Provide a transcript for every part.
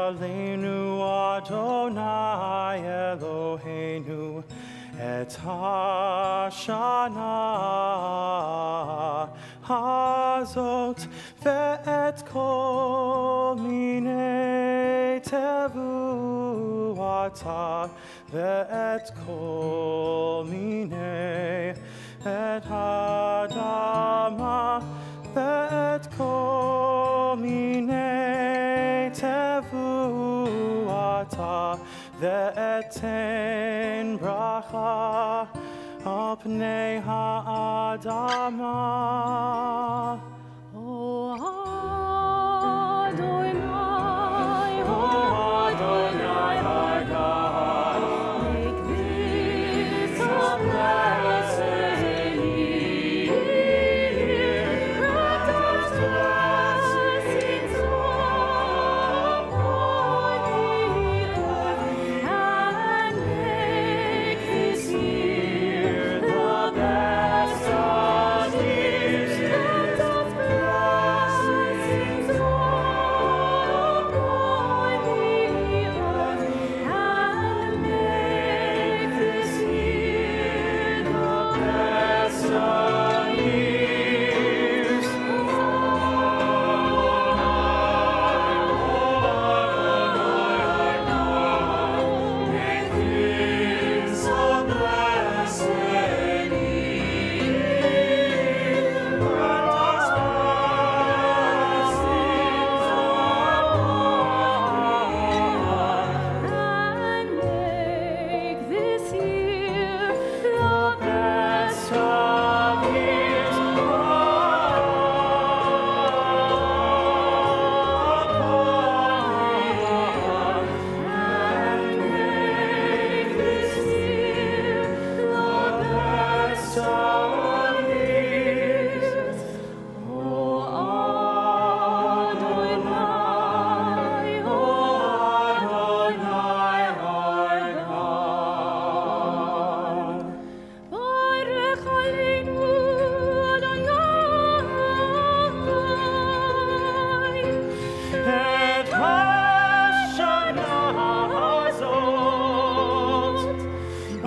Aleinu Adonai Eloheinu et hashana hazot ve'et kol minei tevuata ve'et kol minei et hadama ve'et kol minei tevuata ve'etein bracha al pnei ha'adama. O Adonai, our God, make this a blessed year. Let us blessings upon the earth and make this year the best of years. Let us blessings upon the earth and make this year the best of years. Make this a blessed year. Let us blessings upon and make this year the best of years. And make this year the best of years. O Adonai, our God. Barech Aleinu Adonai Et hashana hazot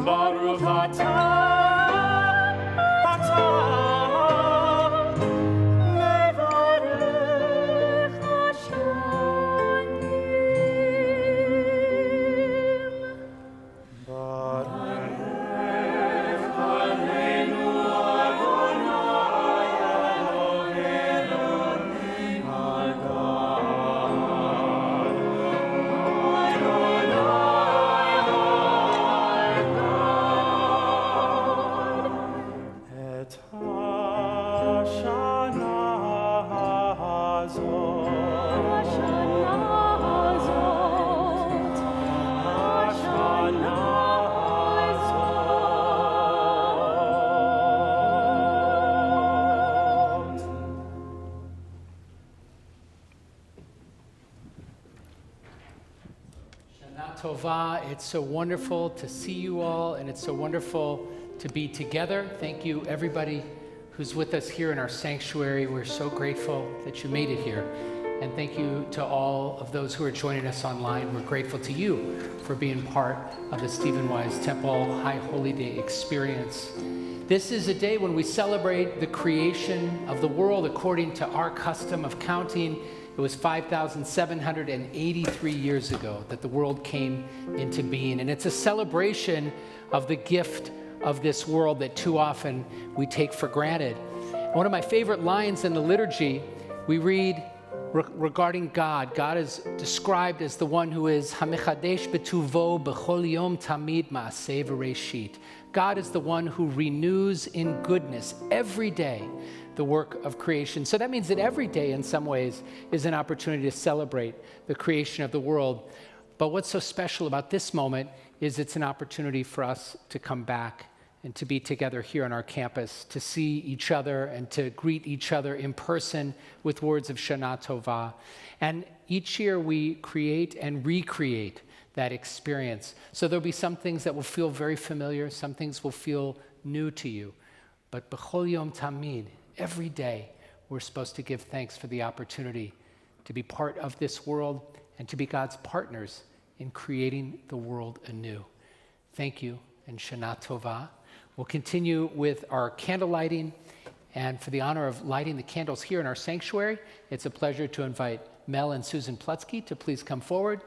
baruch atah mevarech Hashanim. Barech Aleinu Adonai Eloheinu our God. Adonai our God. Et hashana hazot Shana Tova, it's so wonderful to see you all, and it's so wonderful to be together. Thank you, everybody who's with us here in our sanctuary. We're so grateful that you made it here. And thank you to all of those who are joining us online. We're grateful to you for being part of the Stephen Wise Temple High Holy Day experience. This is a day when we celebrate the creation of the world according to our custom of counting. It was 5,783 years ago that the world came into being. And it's a celebration of the gift of this world that too often we take for granted. One of my favorite lines in the liturgy, we read regarding God. God is described as the one who is Hamechadesh betuvo b'chol yom tamid ma'aseh v'reishit. God is the one who renews in goodness every day the work of creation. So that means that every day in some ways is an opportunity to celebrate the creation of the world. But what's so special about this moment is it's an opportunity for us to come back and to be together here on our campus, to see each other and to greet each other in person with words of Shana Tova. And each year we create and recreate that experience. So there'll be some things that will feel very familiar, some things will feel new to you. But B'chol Yom Tamid, every day, we're supposed to give thanks for the opportunity to be part of this world and to be God's partners in creating the world anew. Thank you, and Shana Tova. We'll continue with our candle lighting, and for the honor of lighting the candles here in our sanctuary, it's a pleasure to invite Mel and Susan Plutsky to please come forward.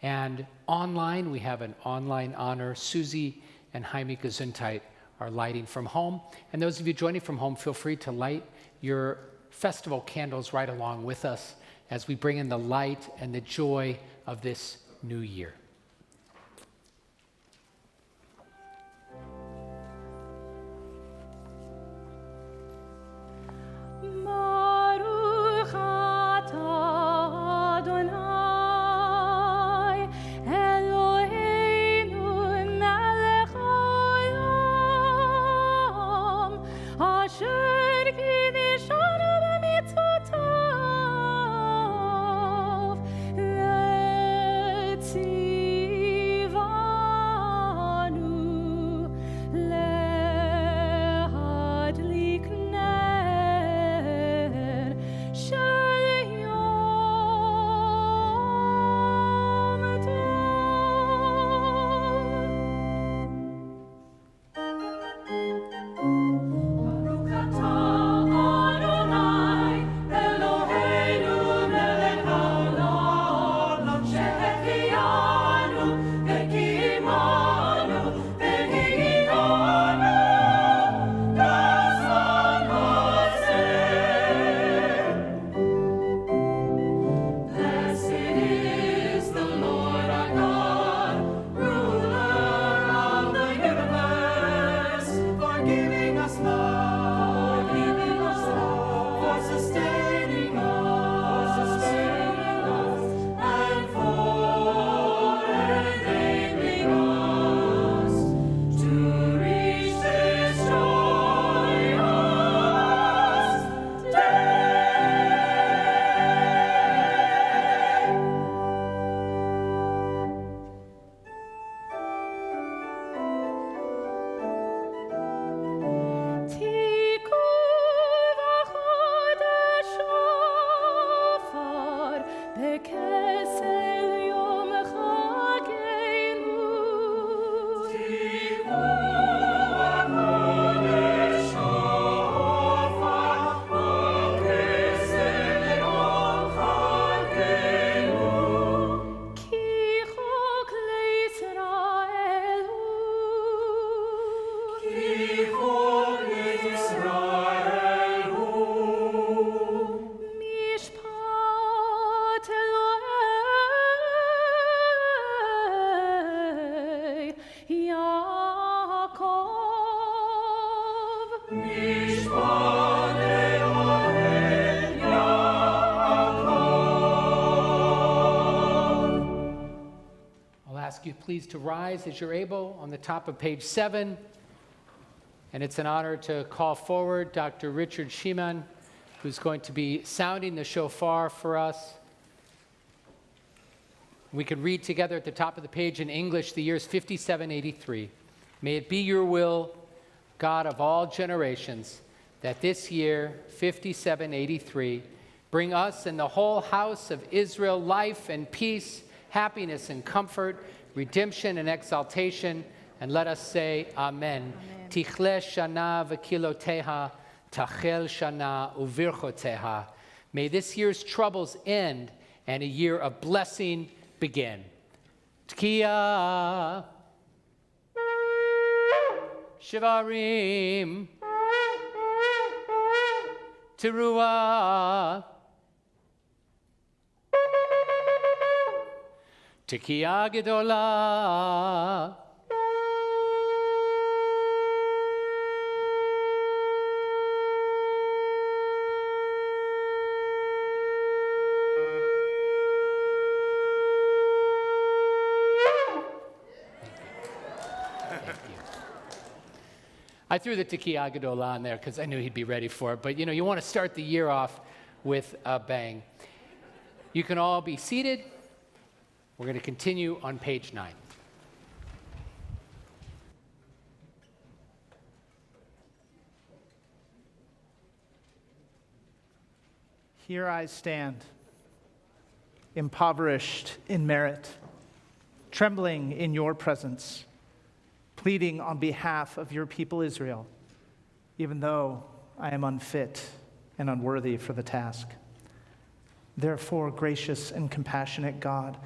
And online, we have an online honor. Susie and Jaime Gesundheit are lighting from home. And those of you joining from home, feel free to light your festival candles right along with us as we bring in the light and the joy of this new year. Baruch atah Adonai, Eloheinu melech haolam, asher kiddushanu b'mitzvotav, letzivanu lehadlik ner shel yom Baruch atah Adonai, Eloheinu melech haolam, shehechianu v'kiyimanu v'higiranu b'zman hazeh. Blessed is the Lord our God, ruler of the universe, for giving us love, for sustaining us, and for enabling us to reach this joyous day. Tikkun v'chodesh shofar, b'kesel yom chageinu. Tikkun v'chodesh shofar, b'kesel yom chageinu. Ki chok leYisrael hu. Ki chok leYisrael hu. Mishpat Elokei Yaakov. Mishpat Elokei Yaakov. I'll ask you please to rise as you're able on the top of page 7. And it's an honor to call forward Dr. Richard Shimon, who's going to be sounding the shofar for us. We can read together at the top of the page in English, the year is 5783. May it be your will, God of all generations, that this year, 5783, bring us and the whole house of Israel life and peace, happiness and comfort, redemption and exaltation, and let us say Amen. Tichle shana v'kiloteha, tachel shana uvirchoteha. May this year's troubles end and a year of blessing begin. Tkiya, Shivarim, Teruah, Tkiya Gedolah. I threw the Tekiah Gedolah on there because I knew he'd be ready for it. But you want to start the year off with a bang. You can all be seated. We're going to continue on page 9. Here I stand. impoverished in merit, trembling in your presence, pleading on behalf of your people Israel, even though I am unfit and unworthy for the task. Therefore, gracious and compassionate God,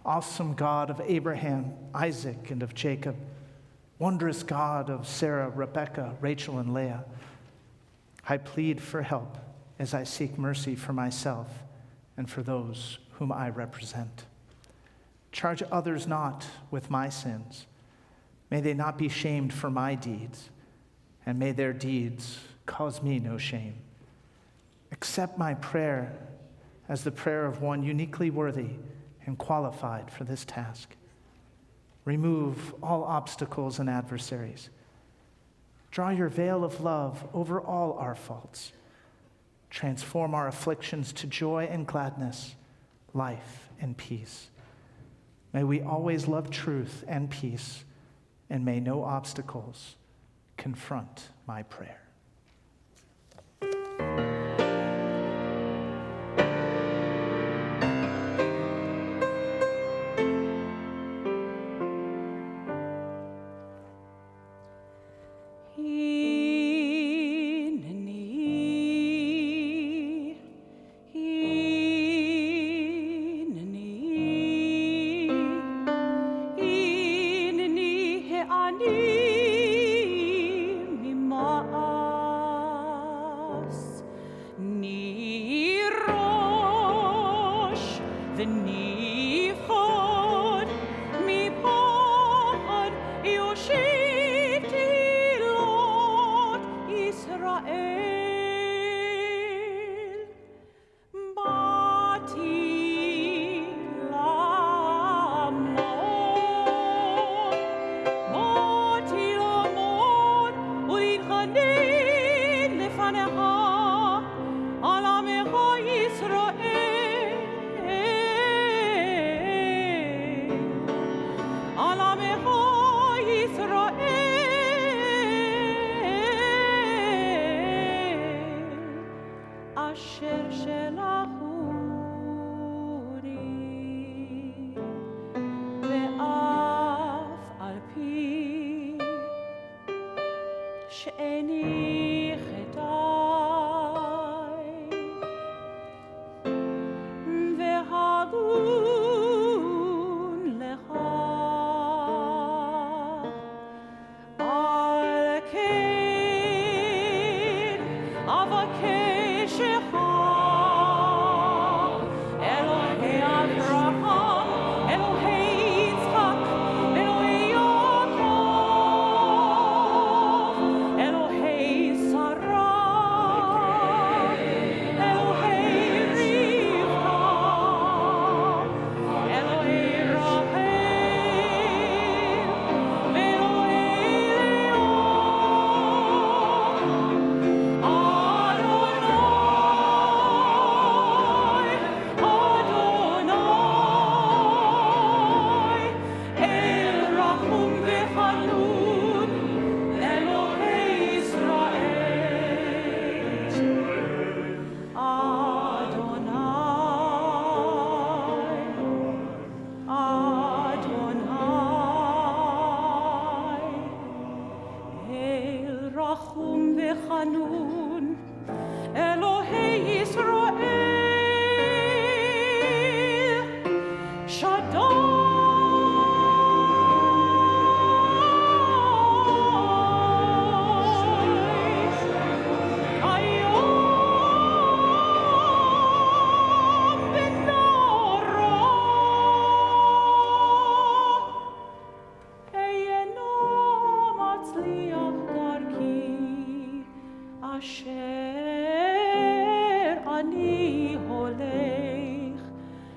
awesome God of Abraham, Isaac, and of Jacob, wondrous God of Sarah, Rebekah, Rachel, and Leah, I plead for help as I seek mercy for myself and for those whom I represent. Charge others not with my sins. May they not be shamed for my deeds, and may their deeds cause me no shame. Accept my prayer as the prayer of one uniquely worthy and qualified for this task. Remove all obstacles and adversaries. Draw your veil of love over all our faults. Transform our afflictions to joy and gladness, life and peace. May we always love truth and peace, and may no obstacles confront my prayer.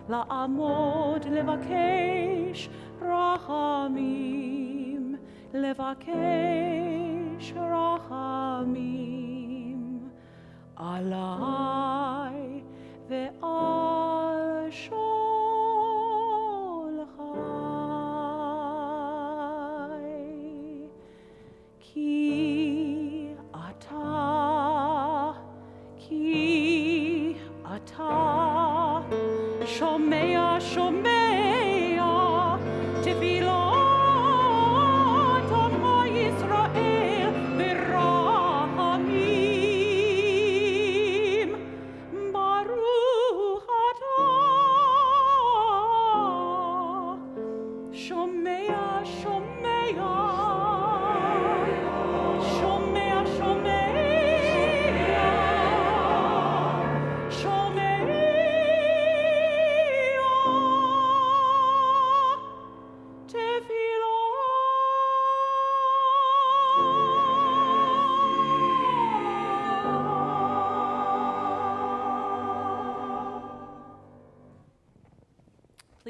לעמוד לבקש רחמים, לבקש רחמים עליי ועל שולחי. כי אתה שומע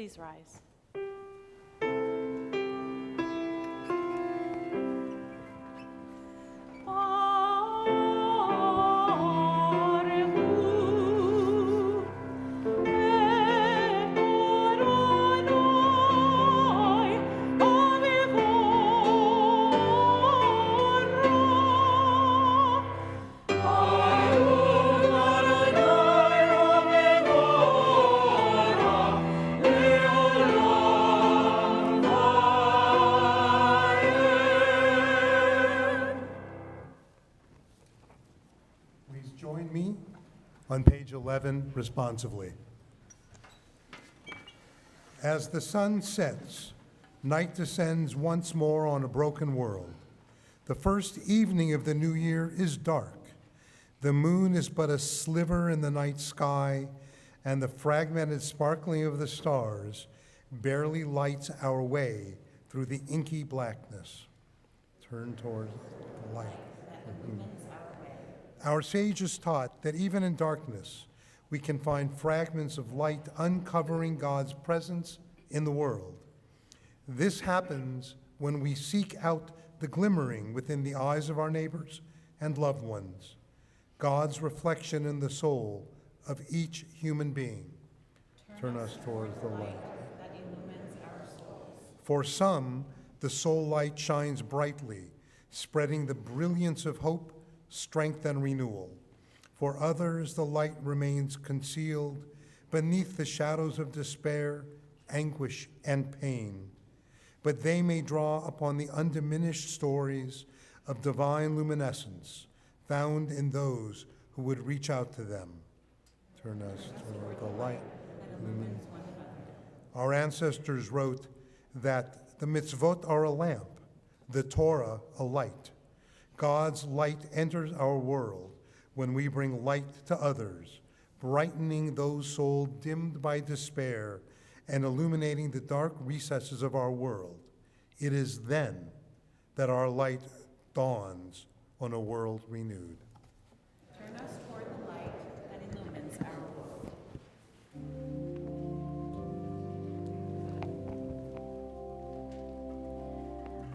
Please rise. Please join me on page 11 responsively. As the sun sets, night descends once more on a broken world. The first evening of the new year is dark. The moon is but a sliver in the night sky, and the fragmented sparkling of the stars barely lights our way through the inky blackness. Turn towards the light. Our sages taught that even in darkness, we can find fragments of light uncovering God's presence in the world. This happens when we seek out the glimmering within the eyes of our neighbors and loved ones, God's reflection in the soul of each human being. Turn us towards the light that illumines our souls. For some, the soul light shines brightly, spreading the brilliance of hope, strength, and renewal. For others, the light remains concealed beneath the shadows of despair, anguish, and pain. But they may draw upon the undiminished stories of divine luminescence found in those who would reach out to them. Turn us toward the light. Our ancestors wrote that the mitzvot are a lamp, the Torah a light. God's light enters our world when we bring light to others, brightening those souls dimmed by despair and illuminating the dark recesses of our world. It is then that our light dawns on a world renewed. Turn us toward the light that illumines our world.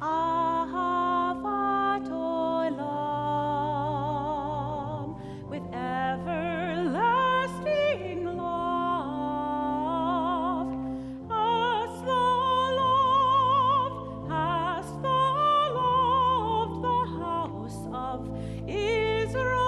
Ahavat olam, with everlasting love, hast thou loved the house of Israel.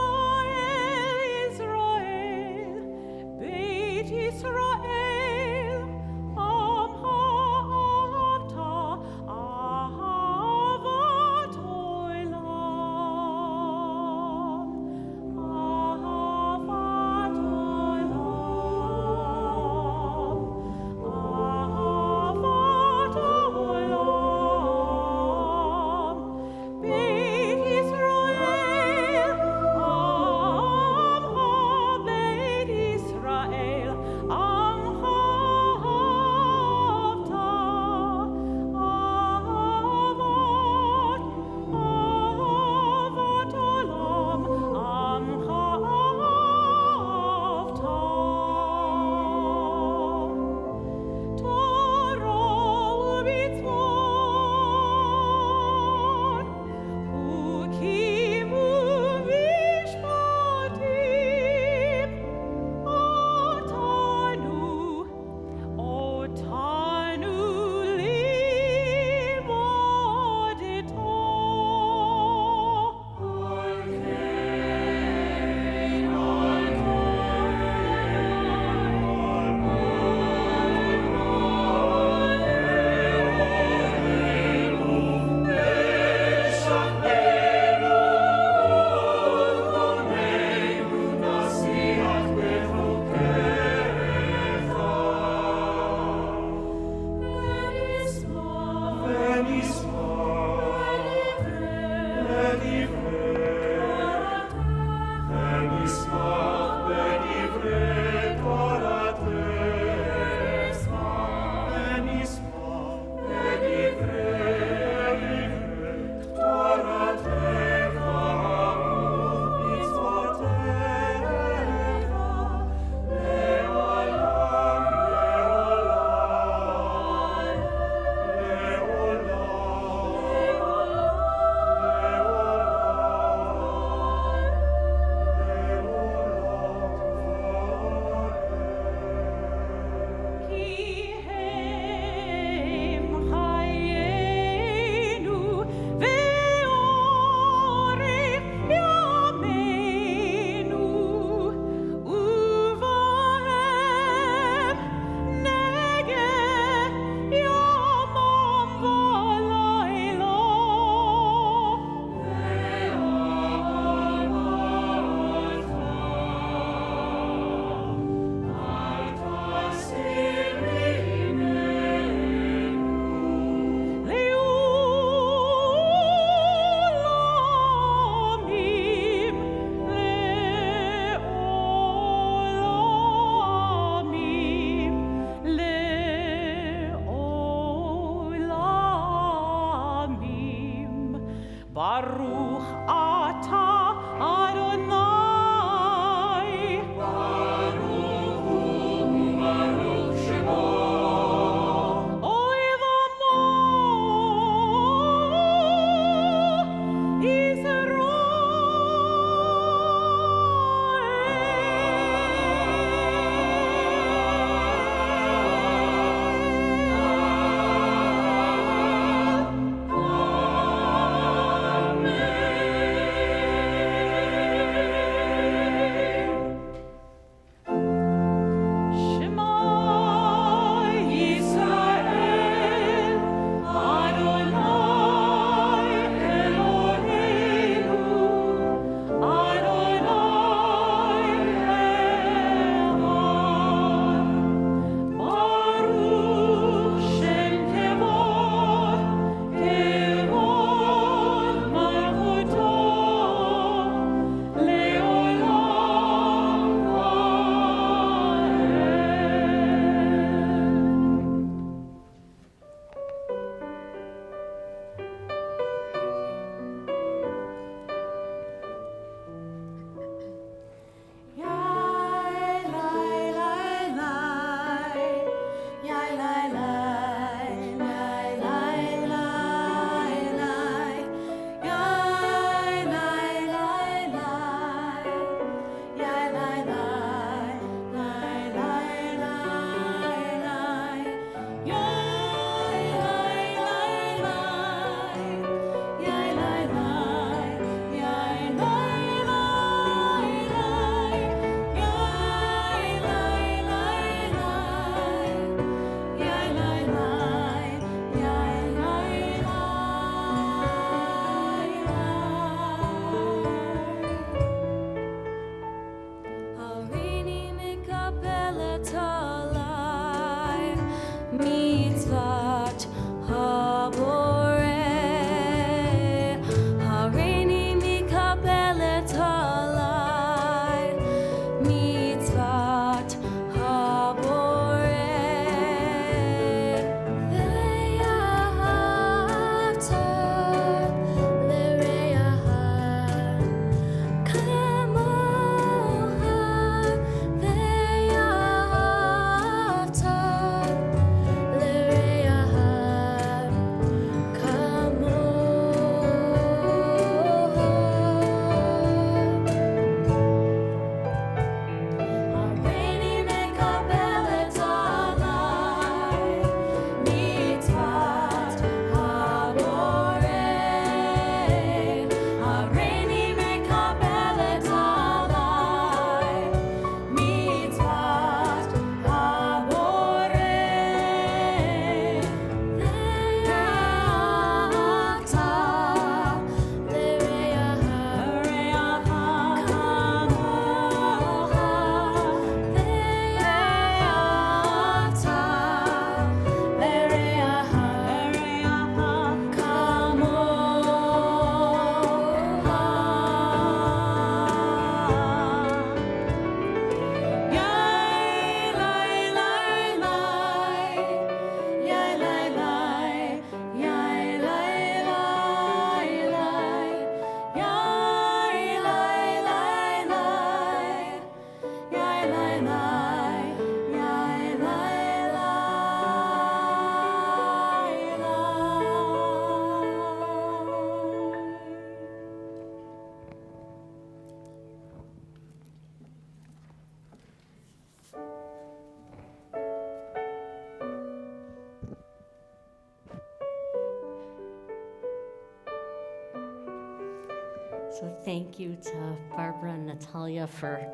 So thank you to Barbara and Natalia for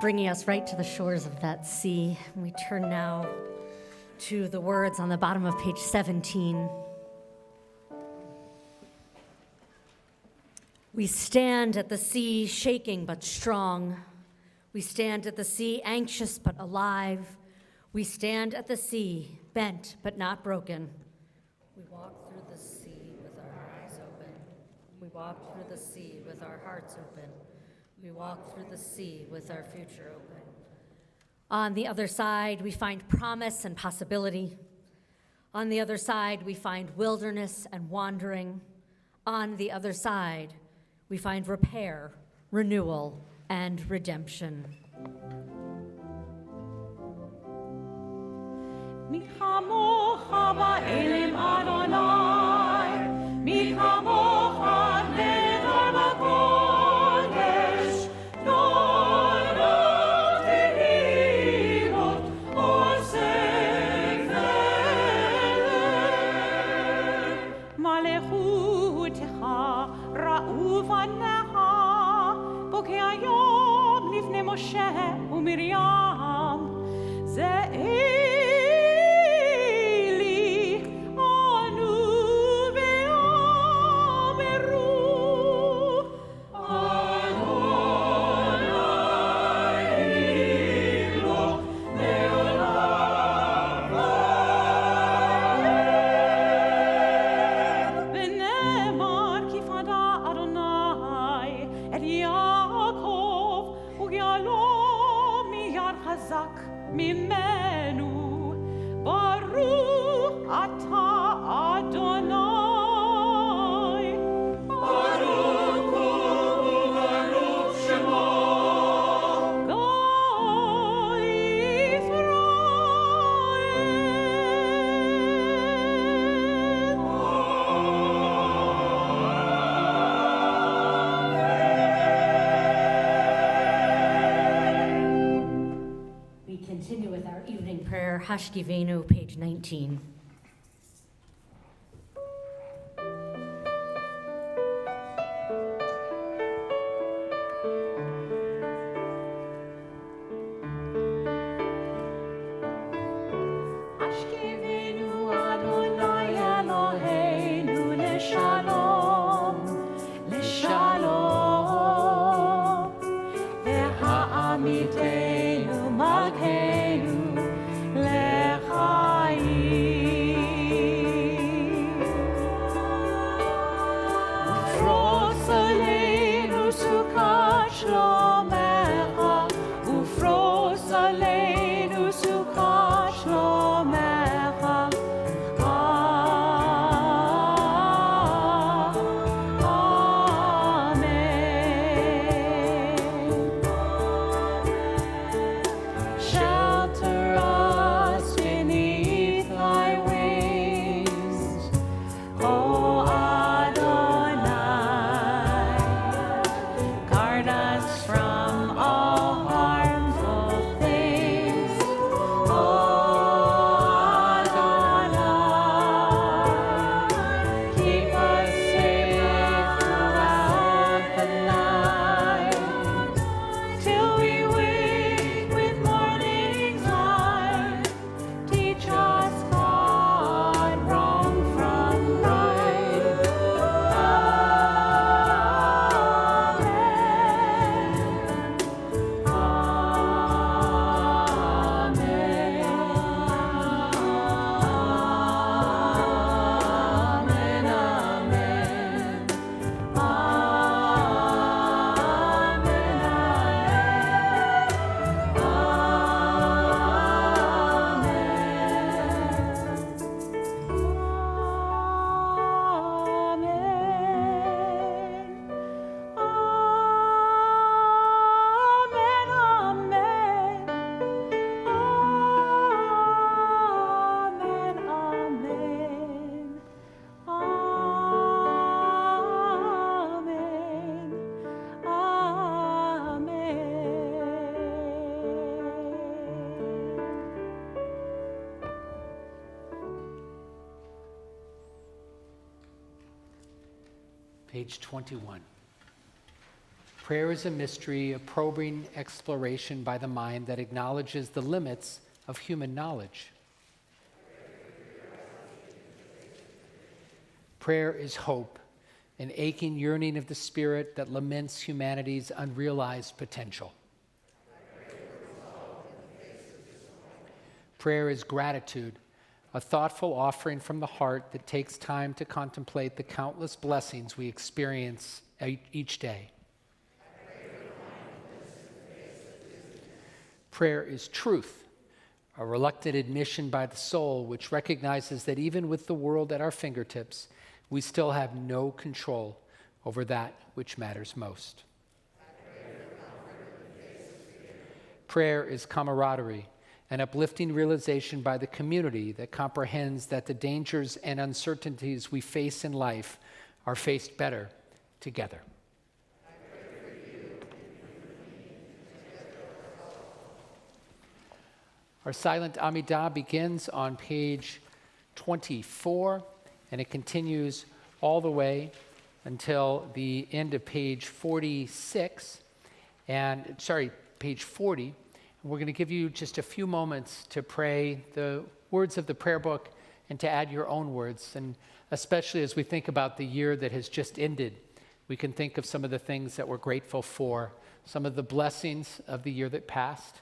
bringing us right to the shores of that sea. We turn now to the words on the bottom of page 17. We stand at the sea, shaking but strong. We stand at the sea, anxious but alive. We stand at the sea, bent but not broken. We walk through the sea with our eyes open. We walk through the sea with our hearts open. We walk through the sea with our future open. On the other side, we find promise and possibility. On the other side, we find wilderness and wandering. On the other side, We find repair, renewal, and redemption. מי כמוך באלם אדוני, מי כמוך נדר בקודש, נורות תהילות עוסק פלא. מלכותך ראו פניך, בוקע יום לפני משה ומרים, זה ממנו ברוך אתה אדוני ברוך הוא וברוך שמו גוי We continue with our evening prayer, Hashkivenu, page 19. Ashkivenu Adonai Eloheinu leshalom, leshalom, ve'ha'amitenu malkeinu לחיים. ופרוס עלינו סוכת שלומך, ופרוס עלינו סוכת שלומך. Shelter us beneath thy wings, O Adonai. Guard us from all harmful things, O Adonai. Keep us safe throughout the night, till we wake with morning's light. Teach us, God, wrong from right. Amen. Amen. Page 21. Prayer is a mystery, a probing exploration by the mind that acknowledges the limits of human knowledge. Prayer is hope, an aching yearning of the spirit that laments humanity's unrealized potential. Prayer is gratitude, a thoughtful offering from the heart that takes time to contemplate the countless blessings we experience each day. Prayer is truth, a reluctant admission by the soul which recognizes that even with the world at our fingertips, we still have no control over that which matters most. Prayer is camaraderie, an uplifting realization by the community that comprehends that the dangers and uncertainties we face in life are faced better together. Our silent Amidah begins on page 24, and it continues all the way until the end of page 46, page 40. And we're going to give you just a few moments to pray the words of the prayer book and to add your own words. And especially as we think about the year that has just ended, we can think of some of the things that we're grateful for, some of the blessings of the year that passed.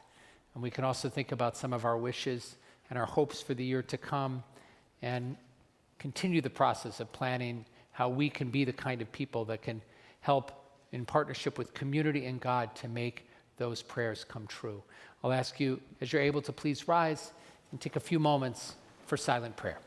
And we can also think about some of our wishes and our hopes for the year to come and continue the process of planning how we can be the kind of people that can help in partnership with community and God to make those prayers come true. I'll ask you, as you're able, to please rise and take a few moments for silent prayer.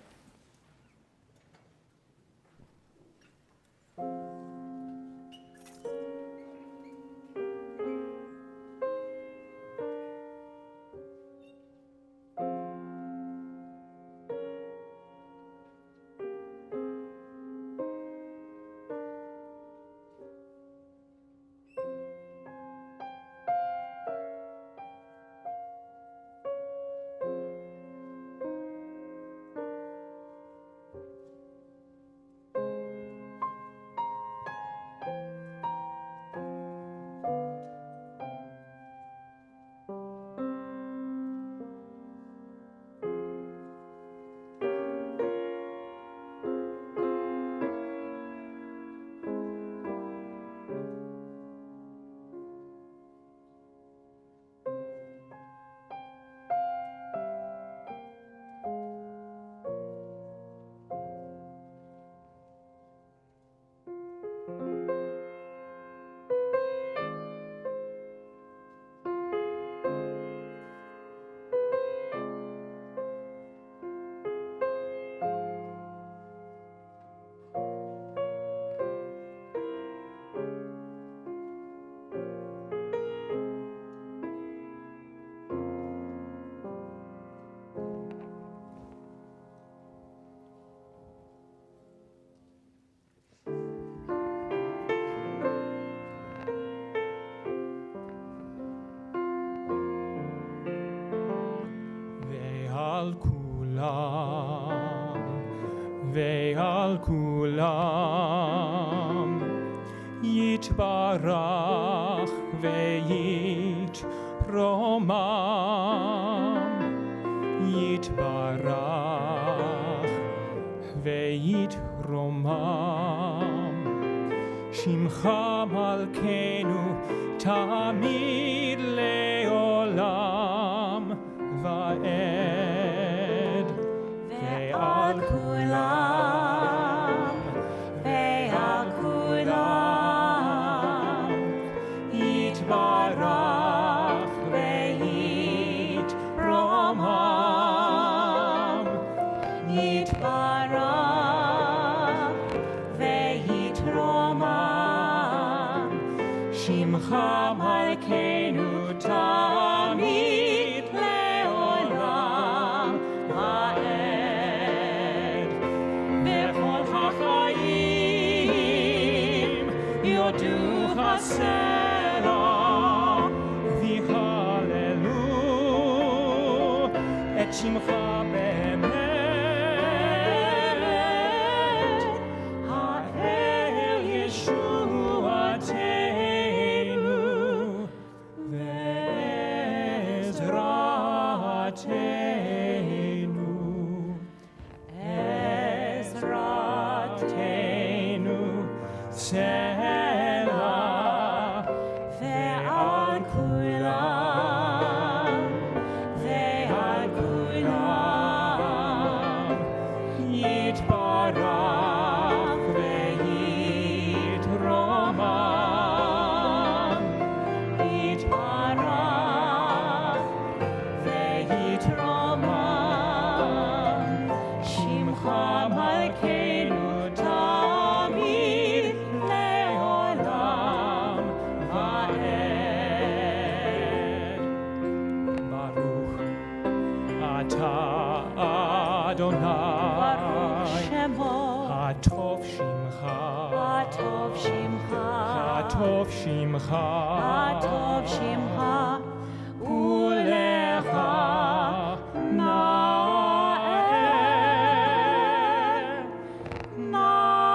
ועל כולם יתברך ויתרומם, יתברך ויתרומם, שמך מלכנו תמיד לעולם ועד. ועל כולם, ועל כולם, יתברך ויתרומם, יתברך ויתרומם, שמך מלכנו תמיד לעולם ועד. וכל החיים יודוך סלע, ויהללו את שמך באמת. האל ישועתנו ועזרתנו, עזרתנו סלע. ועל כולם, ועל כולם, Adonai, Shemo, Hatov Shimcha, Hatov Shimcha, Hatov Shimcha, Hatov Shimcha, Ulecha Na'eh, Na'eh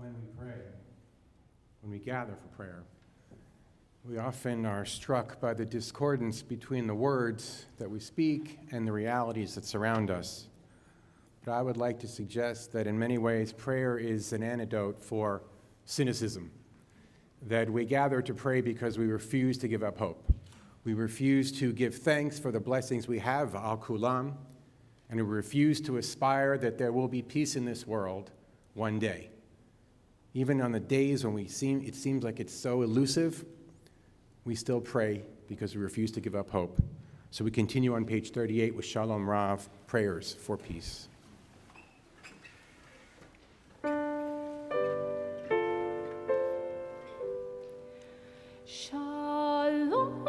When we pray, when we gather for prayer, we often are struck by the discordance between the words that we speak and the realities that surround us. But I would like to suggest that in many ways, prayer is an antidote for cynicism, that we gather to pray because we refuse to give up hope. We refuse to give thanks for the blessings we have, al kulam, and we refuse to aspire that there will be peace in this world one day. Even on the days when it seems like it's so elusive, we still pray because we refuse to give up hope. So we continue on page 38 with Shalom Rav, prayers for peace. Shalom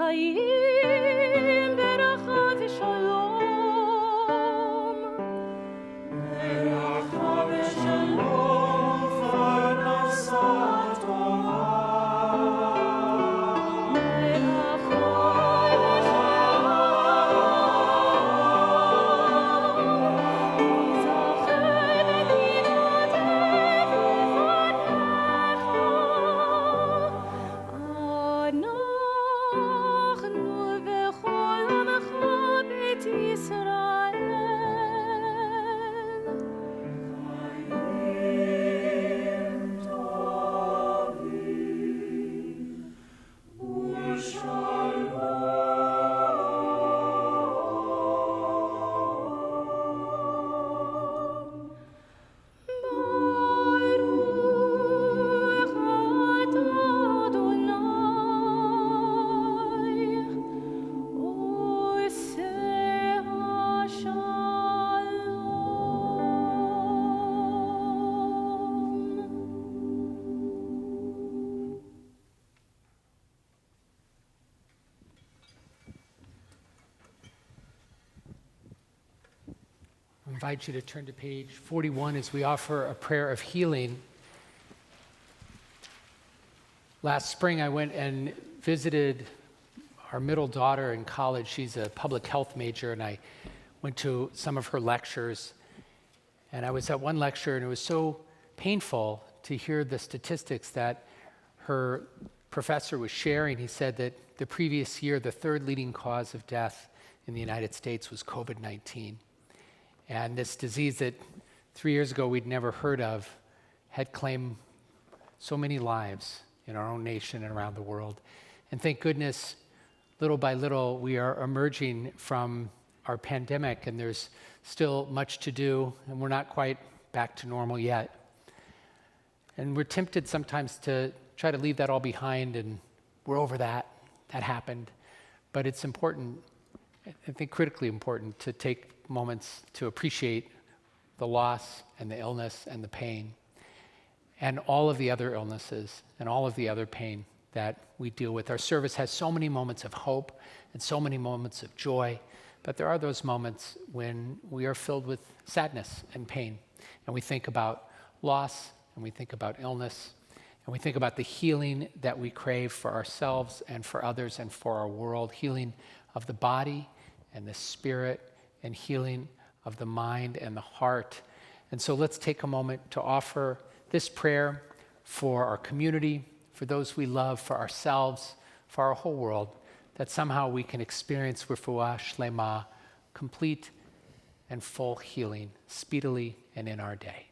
I invite you to turn to page 41 as we offer a prayer of healing. Last spring, I went and visited our middle daughter in college. She's a public health major, and I went to some of her lectures. And I was at one lecture, and it was so painful to hear the statistics that her professor was sharing. He said that the previous year, the third leading cause of death in the United States was COVID-19. And this disease that 3 years ago we'd never heard of had claimed so many lives in our own nation and around the world. And thank goodness, little by little, we are emerging from our pandemic, and there's still much to do, and we're not quite back to normal yet. And we're tempted sometimes to try to leave that all behind, and we're over that. That happened. But it's important, I think critically important, to take moments to appreciate the loss and the illness and the pain and all of the other illnesses and all of the other pain that we deal with. Our service has so many moments of hope and so many moments of joy, but there are those moments when we are filled with sadness and pain, and we think about loss, and we think about illness, and we think about the healing that we crave for ourselves and for others and for our world, healing of the body and the spirit, and healing of the mind and the heart. And so let's take a moment to offer this prayer for our community, for those we love, for ourselves, for our whole world, that somehow we can experience refuah shlema, complete and full healing, speedily and in our day.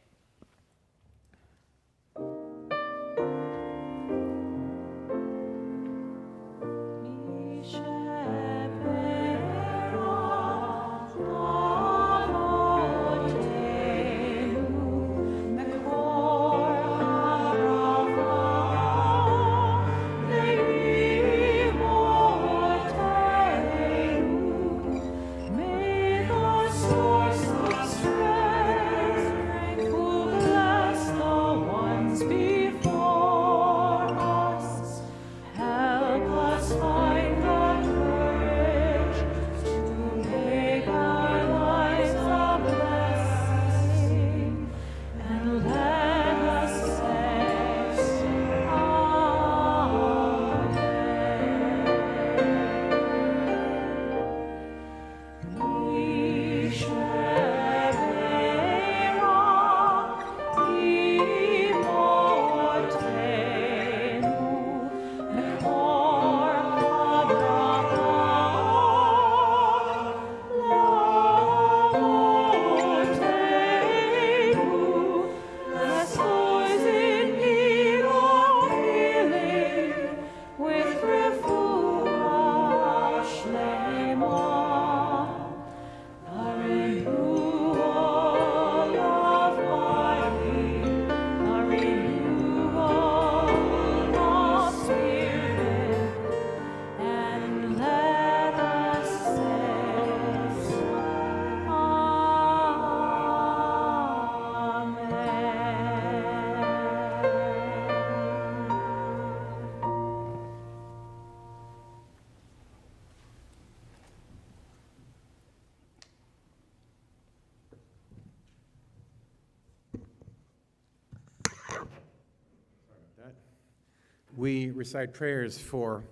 We recite prayers for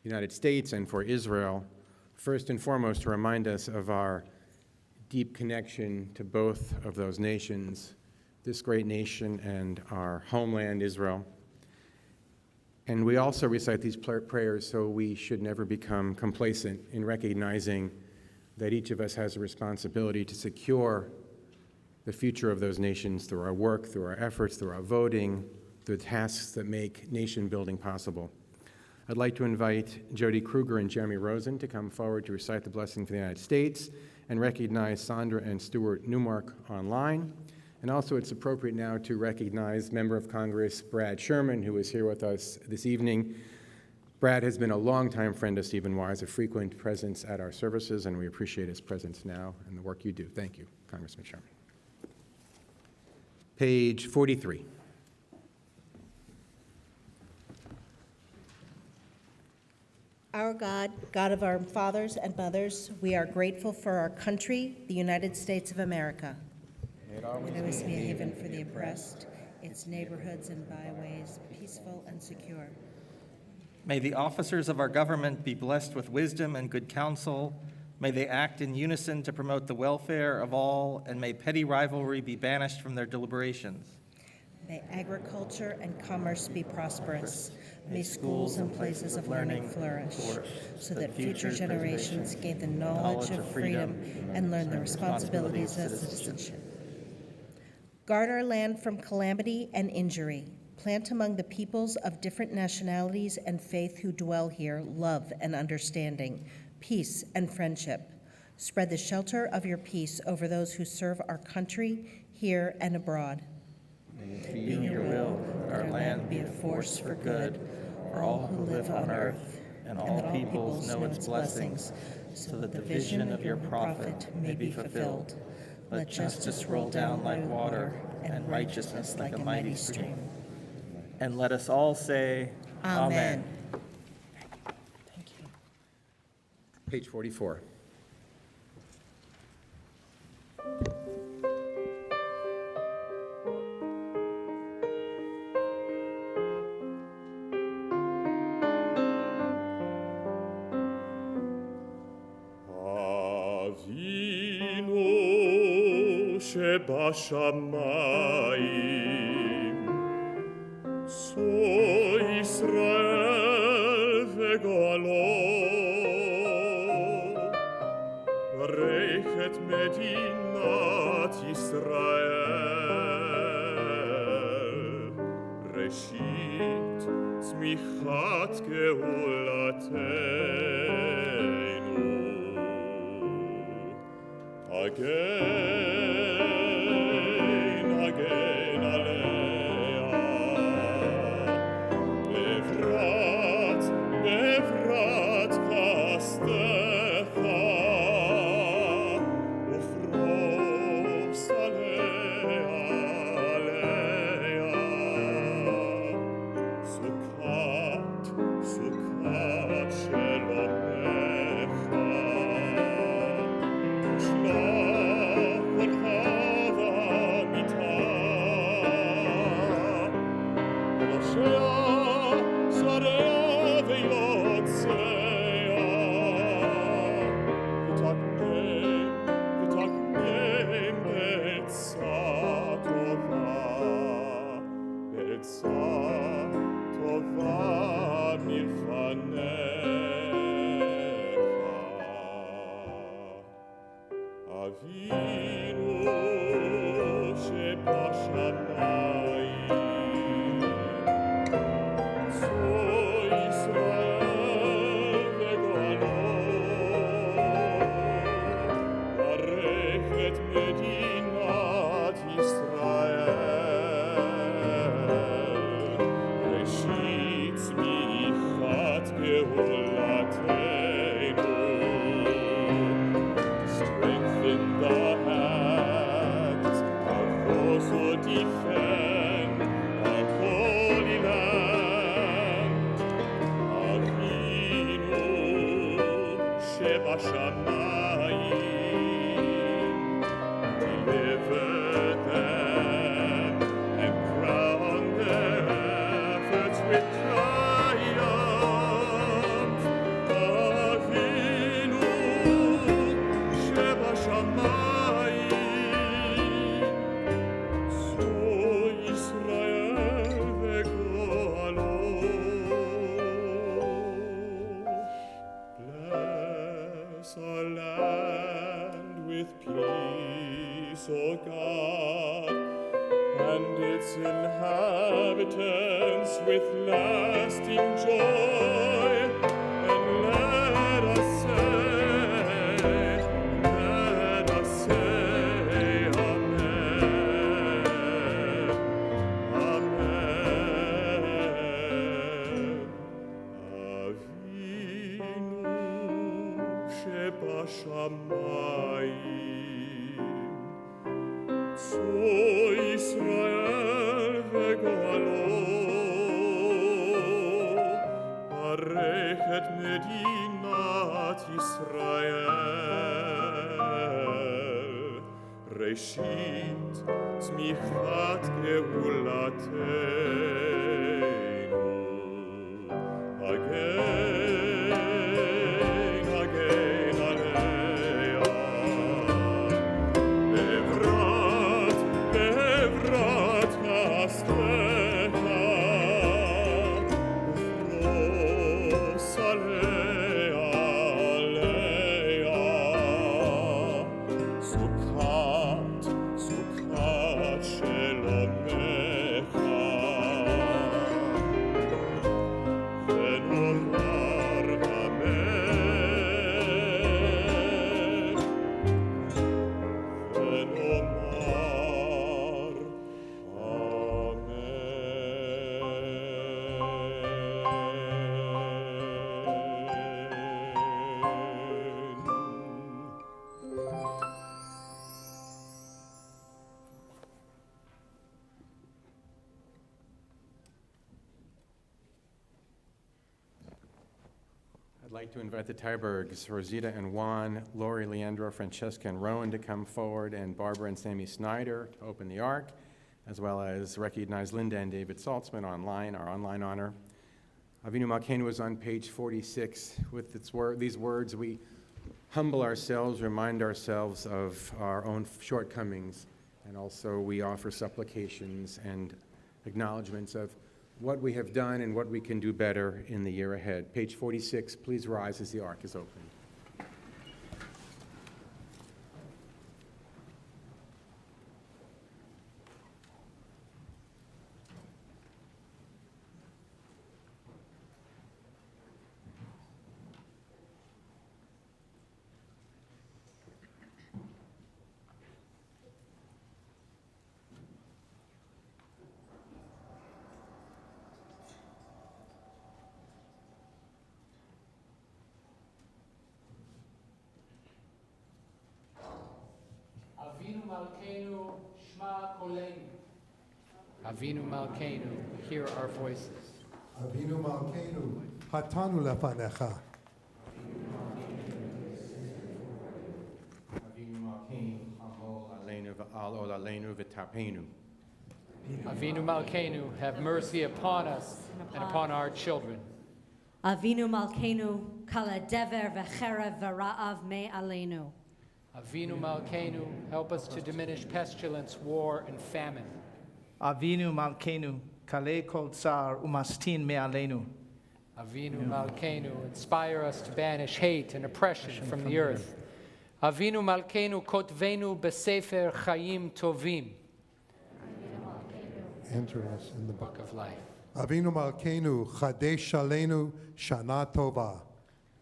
the United States and for Israel, first and foremost to remind us of our deep connection to both of those nations, this great nation and our homeland, Israel. And we also recite these prayers so we should never become complacent in recognizing that each of us has a responsibility to secure the future of those nations through our work, through our efforts, through our voting, through the tasks that make nation building possible. I'd like to invite Jody Kruger and Jeremy Rosen to come forward to recite the blessing for the United States and recognize Sandra and Stuart Newmark online. And also it's appropriate now to recognize Member of Congress Brad Sherman, who is here with us this evening. Brad has been a longtime friend of Stephen Wise, a frequent presence at our services, and we appreciate his presence now and the work you do. Thank you, Congressman Sherman. Page 43. Our God, God of our fathers and mothers, we are grateful for our country, the United States of America. May it always be a haven for the oppressed, its neighborhoods and byways peaceful and secure. May the officers of our government be blessed with wisdom and good counsel. May they act in unison to promote the welfare of all, and may petty rivalry be banished from their deliberations. May agriculture and commerce be prosperous. May schools and places of learning flourish, so that future generations gain the knowledge of freedom and learn the responsibilities of citizenship. Guard our land from calamity and injury. Plant among the peoples of different nationalities and faith who dwell here love and understanding, peace and friendship. Spread the shelter of your peace over those who serve our country here and abroad. May it be your will that our land be a force for good for all who live on earth, and all peoples know its blessings, so that the vision of your prophet may be fulfilled. Let justice roll down like water, and righteousness like a mighty stream. And let us all say, Amen. Thank you. Page 44. שבשמיים, צו ישראל וגואלו, ברך את מדינת ישראל, ראשית צמיחת גאולתנו. Again, עליה, בברת חסדך, ופרוס עליה, סוכת שלומך, ראשית צמיחת גאולתנו. Again, עליה, בברת חסדך. like to invite the Tybergs, Rosita and Juan, Lori, Leandro, Francesca, and Rowan to come forward, and Barbara and Sammy Snyder to open the Ark, as well as recognize Linda and David Saltzman online, our online honor. Avinu Malkeinu is on page 46. With these words, we humble ourselves, remind ourselves of our own shortcomings, and also we offer supplications and acknowledgments of what we have done and what we can do better in the year ahead. Page 46, please rise as the Ark is opened. Avinu Malkeinu, Shma Koleinu. Avinu Malkeinu, hear our voices. Avinu Malkeinu, hatanu lefanecha. Avinu Malkeinu, Hamol Aleinu v'al ol Aleinu v'tapenu. Avinu Malkeinu, have mercy upon us and upon our children. Avinu Malkeinu, kala dever v'cherev v'ra'av me aleinu. Avinu Malkeinu, help us to diminish pestilence, war, and famine. Avinu Malkeinu, kale kol tsar umastin me'aleinu. Avinu Malkeinu, inspire us to banish hate and oppression from the earth. Avinu Malkeinu, kotvenu besefer chayim tovim. Enter us in the Book of life. Avinu Malkeinu, chadesh aleinu shana tova.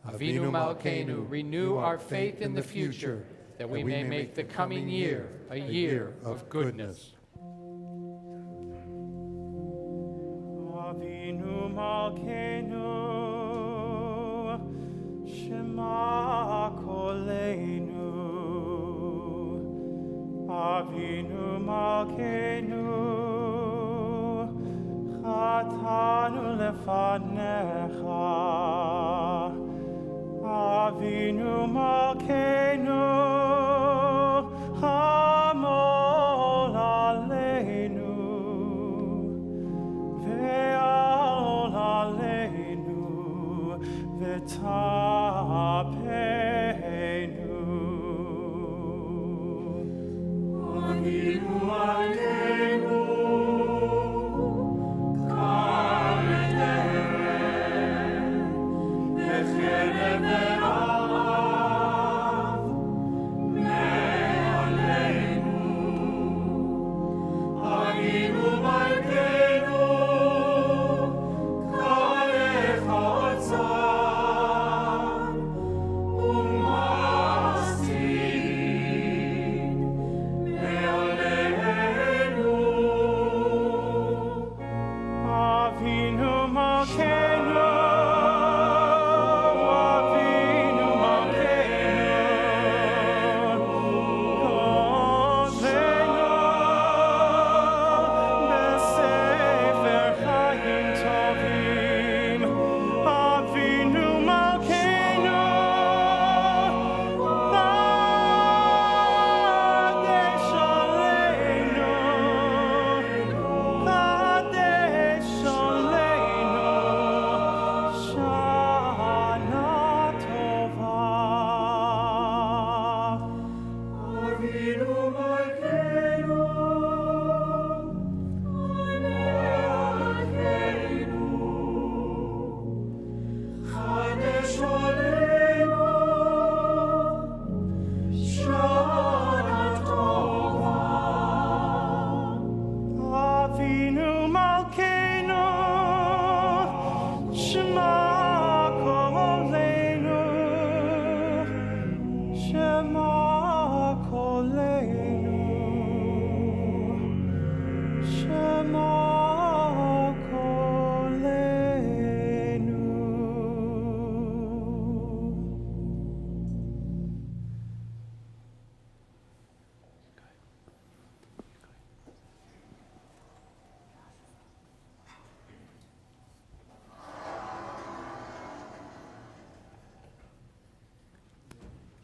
Avinu Malkeinu, renew our faith in the future, that we may make the coming year a year of goodness. Avinu Malkeinu, Shema Koleinu. Avinu Malkeinu, Chatanu lefanecha. Avinu Malkeinu, Hamol Aleinu, Ve'al Aleinu, V'tapenu. Avinu Malkeinu, Kaledeh, V'cherev v'ra'av,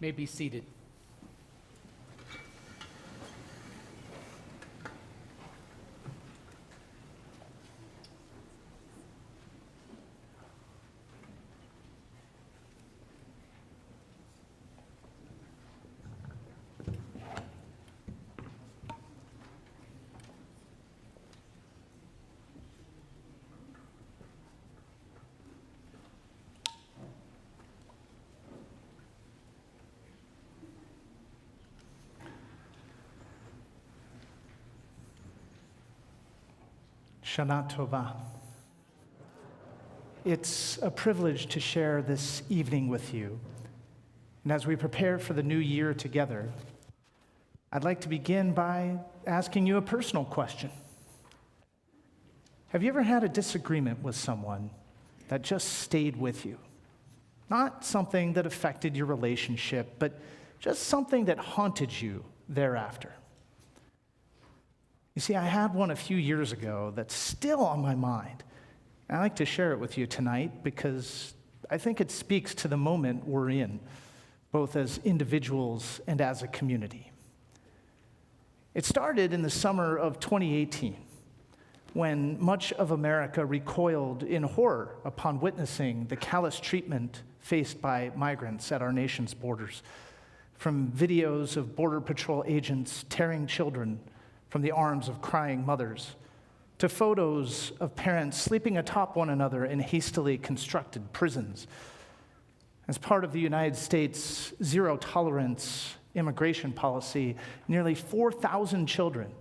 may be seated. Shana Tova. It's a privilege to share this evening with you. And as we prepare for the new year together, I'd like to begin by asking you a personal question. Have you ever had a disagreement with someone that just stayed with you? Not something that affected your relationship, but just something that haunted you thereafter. You see, I had one a few years ago that's still on my mind. And I'd like to share it with you tonight because I think it speaks to the moment we're in, both as individuals and as a community. It started in the summer of 2018, when much of America recoiled in horror upon witnessing the callous treatment faced by migrants at our nation's borders, from videos of Border Patrol agents tearing children from the arms of crying mothers, to photos of parents sleeping atop one another in hastily constructed prisons. As part of the United States' zero-tolerance immigration policy, nearly 4,000 children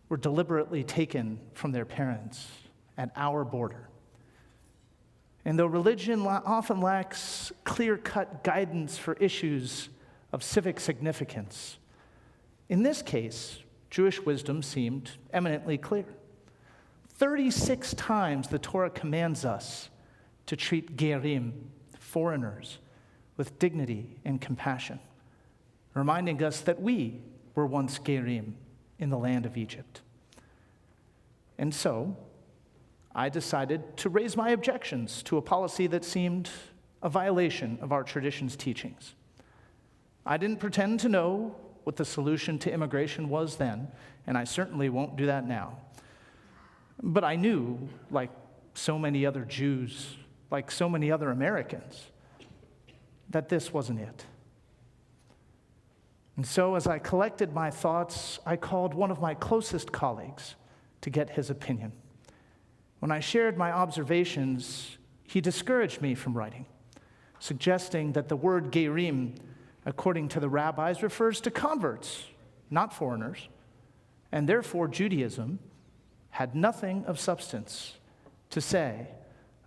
were deliberately taken from their parents at our border. And though religion often lacks clear-cut guidance for issues of civic significance, in this case, Jewish wisdom seemed eminently clear. 36 times the Torah commands us to treat gerim, foreigners, with dignity and compassion, reminding us that we were once gerim in the land of Egypt. And so, I decided to raise my objections to a policy that seemed a violation of our tradition's teachings. I didn't pretend to know what the solution to immigration was then, and I certainly won't do that now. But I knew, like so many other Jews, like so many other Americans, that this wasn't it. And so as I collected my thoughts, I called one of my closest colleagues to get his opinion. When I shared my observations, he discouraged me from writing, suggesting that the word gerim, according to the rabbis, refers to converts, not foreigners, and therefore Judaism had nothing of substance to say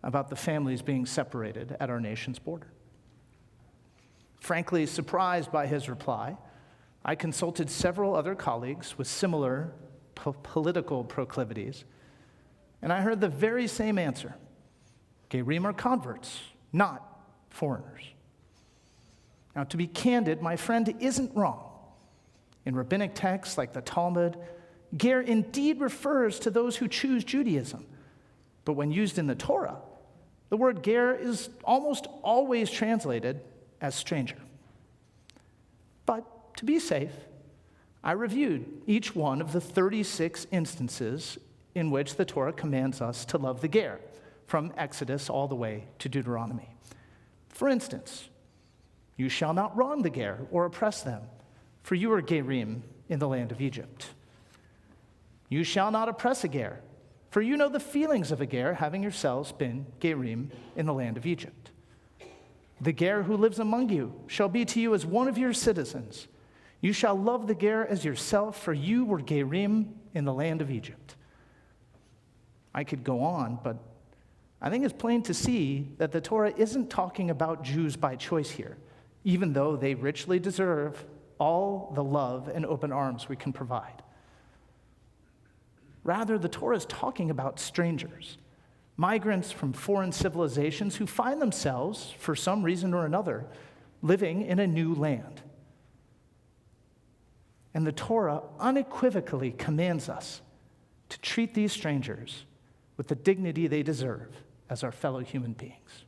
about the families being separated at our nation's border. Frankly, surprised by his reply, I consulted several other colleagues with similar political proclivities, and I heard the very same answer. Gerim are converts, not foreigners. Now, to be candid, my friend isn't wrong. In rabbinic texts like the Talmud, ger indeed refers to those who choose Judaism. But when used in the Torah, the word ger is almost always translated as stranger. But to be safe, I reviewed each one of the 36 instances in which the Torah commands us to love the ger, from Exodus all the way to Deuteronomy. For instance, you shall not wrong the ger or oppress them, for you are gerim in the land of Egypt. You shall not oppress a ger, for you know the feelings of a ger, having yourselves been gerim in the land of Egypt. The ger who lives among you shall be to you as one of your citizens. You shall love the ger as yourself, for you were gerim in the land of Egypt. I could go on, but I think it's plain to see that the Torah isn't talking about Jews by choice here, even though they richly deserve all the love and open arms we can provide. Rather, the Torah is talking about strangers, migrants from foreign civilizations who find themselves, for some reason or another, living in a new land. And the Torah unequivocally commands us to treat these strangers with the dignity they deserve as our fellow human beings.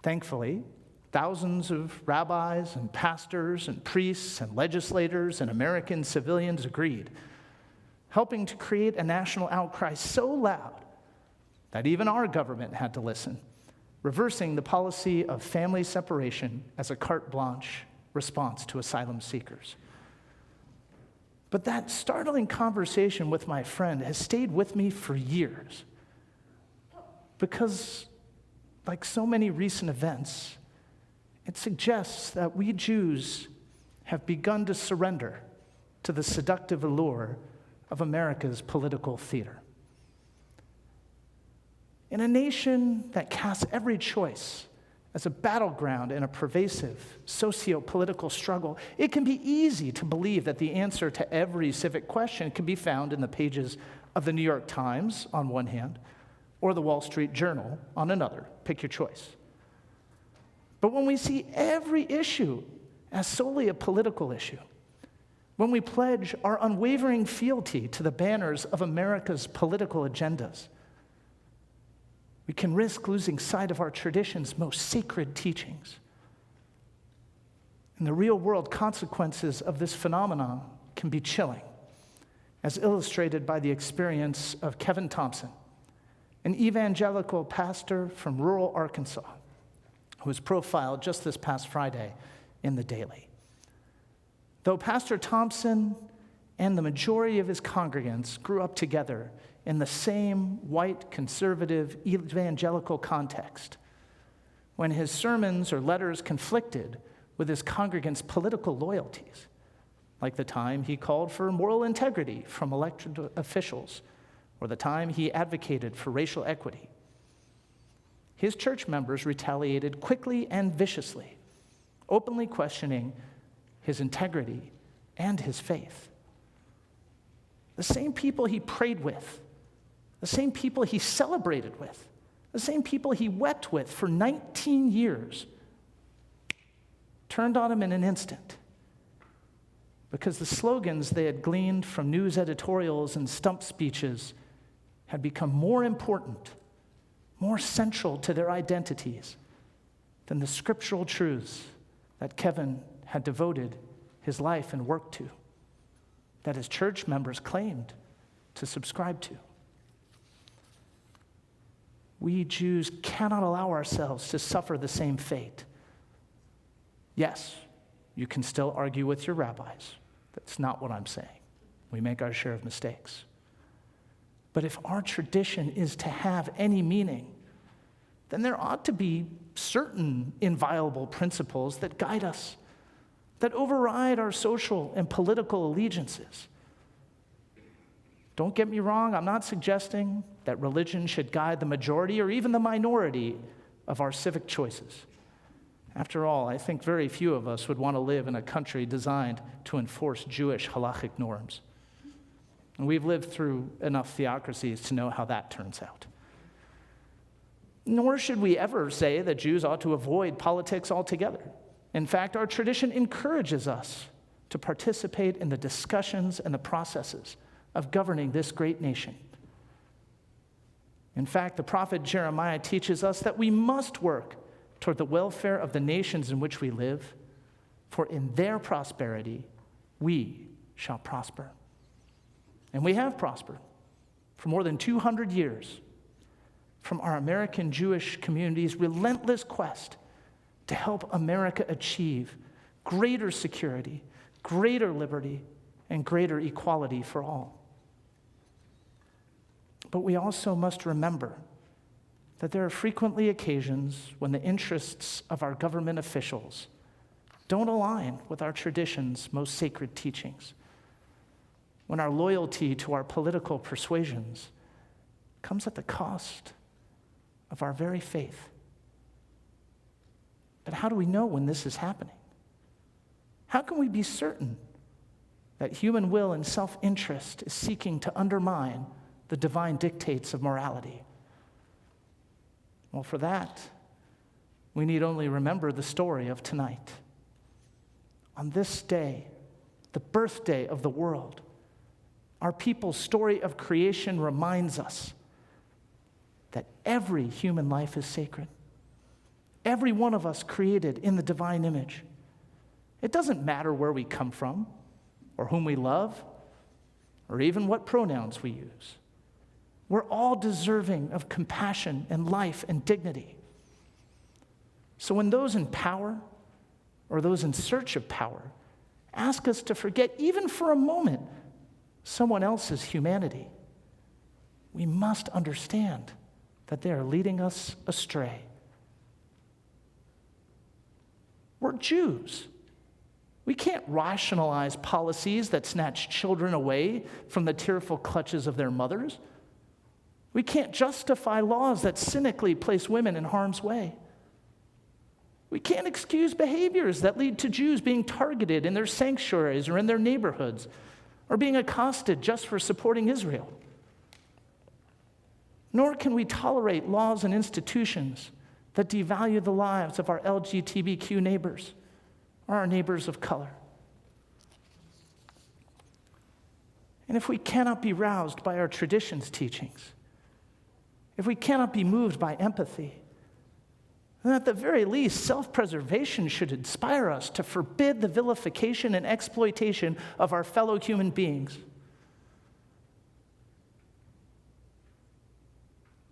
Thankfully, Thousands of rabbis and pastors and priests and legislators and American civilians agreed, helping to create a national outcry so loud that even our government had to listen, reversing the policy of family separation as a carte blanche response to asylum seekers. But that startling conversation with my friend has stayed with me for years because, like so many recent events, it suggests that we Jews have begun to surrender to the seductive allure of America's political theater. In a nation that casts every choice as a battleground in a pervasive socio-political struggle, it can be easy to believe that the answer to every civic question can be found in the pages of the New York Times on one hand, or the Wall Street Journal on another. Pick your choice. But when we see every issue as solely a political issue, when we pledge our unwavering fealty to the banners of America's political agendas, we can risk losing sight of our tradition's most sacred teachings. And the real-world consequences of this phenomenon can be chilling, as illustrated by the experience of Kevin Thompson, an evangelical pastor from rural Arkansas, who was profiled just this past Friday in the Daily. Though Pastor Thompson and the majority of his congregants grew up together in the same white, conservative, evangelical context, when his sermons or letters conflicted with his congregants' political loyalties, like the time he called for moral integrity from elected officials, or the time he advocated for racial equity, his church members retaliated quickly and viciously, openly questioning his integrity and his faith. The same people he prayed with, the same people he celebrated with, the same people he wept with for 19 years, turned on him in an instant because the slogans they had gleaned from news editorials and stump speeches had become more important, more central to their identities than the scriptural truths that Kevin had devoted his life and work to, that his church members claimed to subscribe to. We Jews cannot allow ourselves to suffer the same fate. Yes, you can still argue with your rabbis. That's not what I'm saying. We make our share of mistakes. But if our tradition is to have any meaning, then there ought to be certain inviolable principles that guide us, that override our social and political allegiances. Don't get me wrong, I'm not suggesting that religion should guide the majority or even the minority of our civic choices. After all, I think very few of us would want to live in a country designed to enforce Jewish halachic norms. And we've lived through enough theocracies to know how that turns out. Nor should we ever say that Jews ought to avoid politics altogether. In fact, our tradition encourages us to participate in the discussions and the processes of governing this great nation. In fact, the prophet Jeremiah teaches us that we must work toward the welfare of the nations in which we live, for in their prosperity we shall prosper. And we have prospered for more than 200 years from our American Jewish community's relentless quest to help America achieve greater security, greater liberty, and greater equality for all. But we also must remember that there are frequently occasions when the interests of our government officials don't align with our tradition's most sacred teachings, when our loyalty to our political persuasions comes at the cost of our very faith. But how do we know when this is happening? How can we be certain that human will and self-interest is seeking to undermine the divine dictates of morality? Well, for that, we need only remember the story of tonight. On this day, the birthday of the world, our people's story of creation reminds us that every human life is sacred. Every one of us created in the divine image. It doesn't matter where we come from, or whom we love, or even what pronouns we use. We're all deserving of compassion and life and dignity. So when those in power, or those in search of power, ask us to forget, even for a moment, someone else's humanity, we must understand that they are leading us astray. We're Jews. We can't rationalize policies that snatch children away from the tearful clutches of their mothers. We can't justify laws that cynically place women in harm's way. We can't excuse behaviors that lead to Jews being targeted in their sanctuaries or in their neighborhoods, or being accosted just for supporting Israel. Nor can we tolerate laws and institutions that devalue the lives of our LGBTQ neighbors or our neighbors of color. And if we cannot be roused by our tradition's teachings, if we cannot be moved by empathy, then at the very least, self-preservation should inspire us to forbid the vilification and exploitation of our fellow human beings.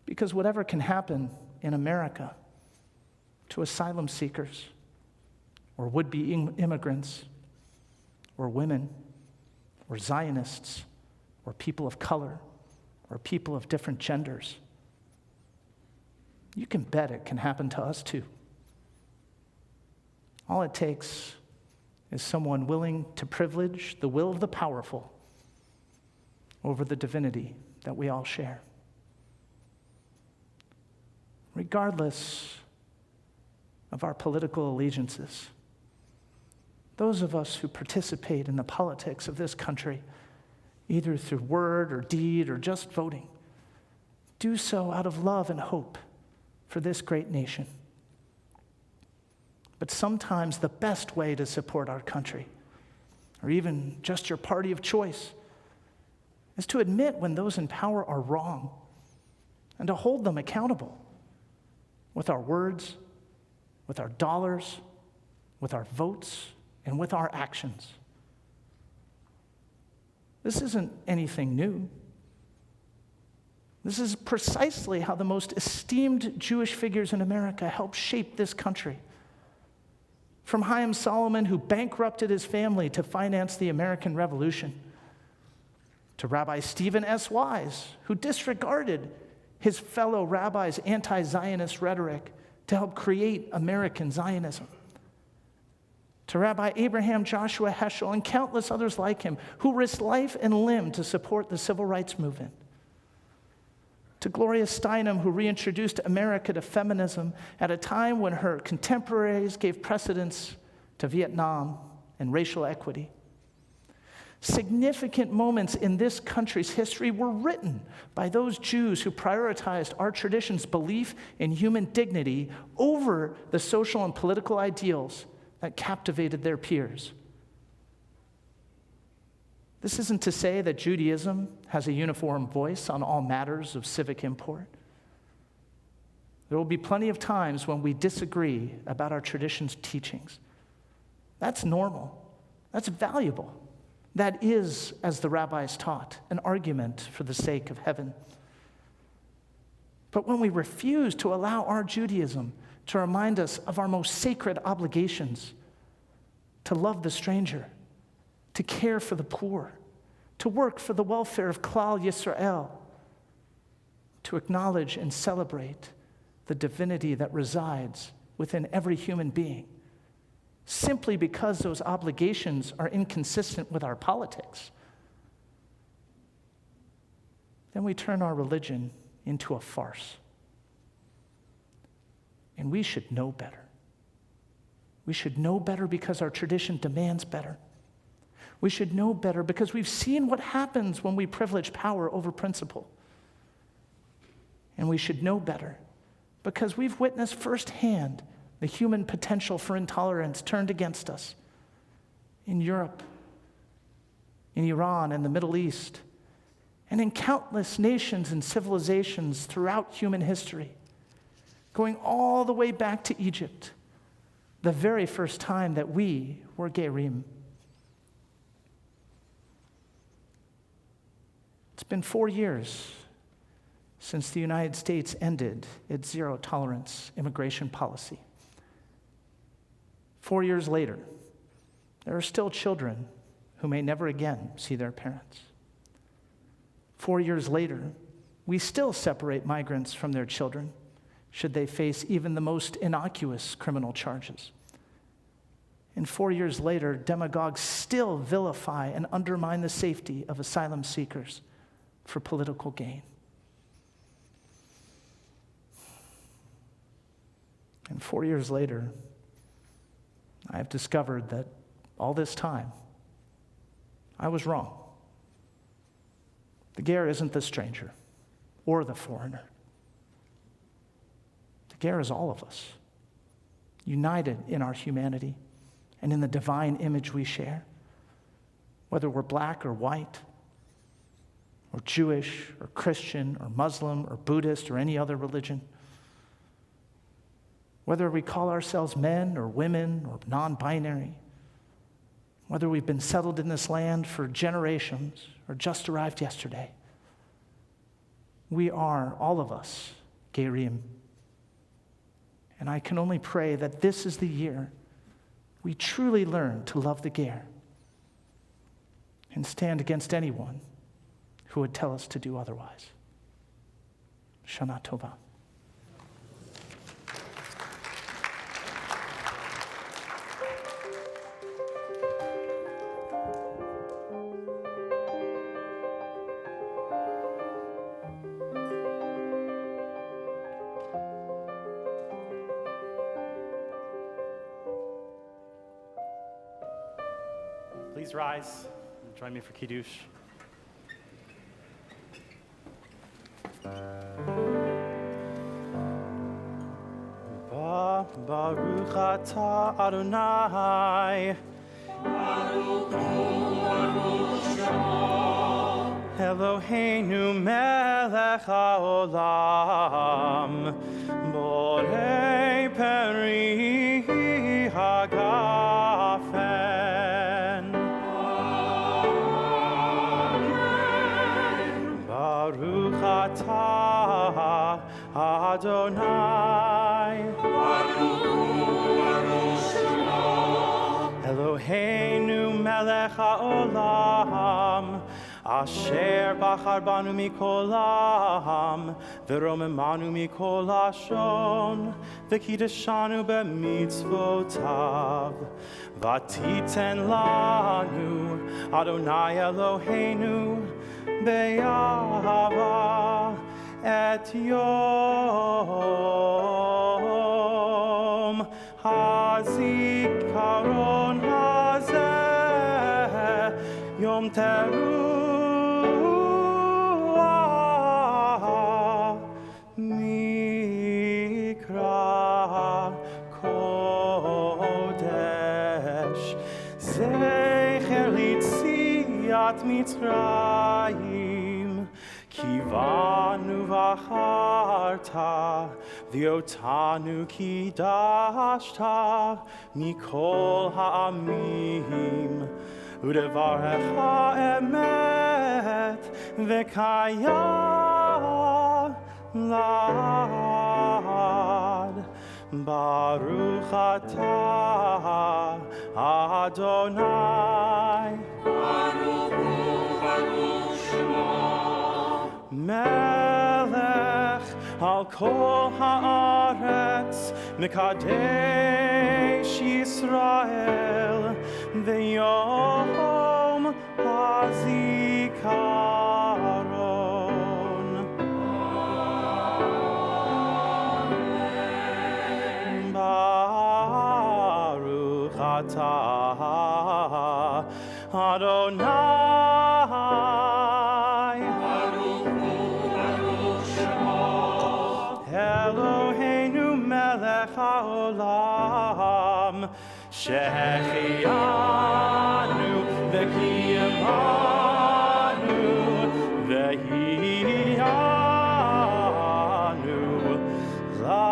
Because whatever can happen in America to asylum seekers, or would-be immigrants, or women, or Zionists, or people of color, or people of different genders, you can bet it can happen to us too. All it takes is someone willing to privilege the will of the powerful over the divinity that we all share. Regardless of our political allegiances, those of us who participate in the politics of this country, either through word or deed or just voting, do so out of love and hope for this great nation. But sometimes the best way to support our country, or even just your party of choice, is to admit when those in power are wrong and to hold them accountable with our words, with our dollars, with our votes, and with our actions. This isn't anything new. This is precisely how the most esteemed Jewish figures in America helped shape this country. From Chaim Solomon, who bankrupted his family to finance the American Revolution, to Rabbi Stephen S. Wise, who disregarded his fellow rabbis' anti-Zionist rhetoric to help create American Zionism, to Rabbi Abraham Joshua Heschel and countless others like him who risked life and limb to support the civil rights movement, to Gloria Steinem, who reintroduced America to feminism at a time when her contemporaries gave precedence to Vietnam and racial equity. Significant moments in this country's history were written by those Jews who prioritized our tradition's belief in human dignity over the social and political ideals that captivated their peers. This isn't to say that Judaism has a uniform voice on all matters of civic import. There will be plenty of times when we disagree about our tradition's teachings. That's normal. That's valuable. That is, as the rabbis taught, an argument for the sake of heaven. But when we refuse to allow our Judaism to remind us of our most sacred obligations, to love the stranger, to care for the poor, to work for the welfare of Klal Yisrael, to acknowledge and celebrate the divinity that resides within every human being, simply because those obligations are inconsistent with our politics, then we turn our religion into a farce. And we should know better. We should know better because our tradition demands better. We should know better because we've seen what happens when we privilege power over principle. And we should know better because we've witnessed firsthand the human potential for intolerance turned against us in Europe, in Iran, and the Middle East, and in countless nations and civilizations throughout human history. going all the way back to Egypt, the very first time that we were Gerim. It's been 4 years since the United States ended its zero-tolerance immigration policy. 4 years later, there are still children who may never again see their parents. 4 years later, we still separate migrants from their children should they face even the most innocuous criminal charges. And 4 years later, demagogues still vilify and undermine the safety of asylum seekers for political gain. And 4 years later, I have discovered that all this time, I was wrong. The Ger isn't the stranger or the foreigner. The Ger is all of us, united in our humanity and in the divine image we share, whether we're black or white, or Jewish, or Christian, or Muslim, or Buddhist, or any other religion. Whether we call ourselves men or women or non-binary, whether we've been settled in this land for generations or just arrived yesterday, we are, all of us, Gerim. And I can only pray that this is the year we truly learn to love the Ger and stand against anyone who would tell us to do otherwise. Shana Tova. Please rise and join me for Kiddush. Baruch atah Adonai. Baruch hu, Baruch Shemo. Eloheinu melech haolam. Borei peri hagafen. Amen. Baruch atah Adonai. Eloheinu melech haolam, asher bachar banu mikol ha'am, v'romemanu mikol ha'shon, v'kiddushanu b'mitzvotav, v'titen lanu Adonai Eloheinu be'ahava et yom hazikaron hazeh yom teruah mikra kodesh zecher litziat Mitzrayim Kivanu v'acharta, v'yotanu kidashta, mikol ha'amim, u'devarecha emet, v'kaya lad. Baruch atah Adonai. Baruch hu, Baruch Shemo. Melech al kol haaretz, Mekadesh Yisrael, v'yom hazikaron. Amen. Baruch atah Adonai. Eloheinu melech haolam, shechianu v'kiyamanu v'hiyanu la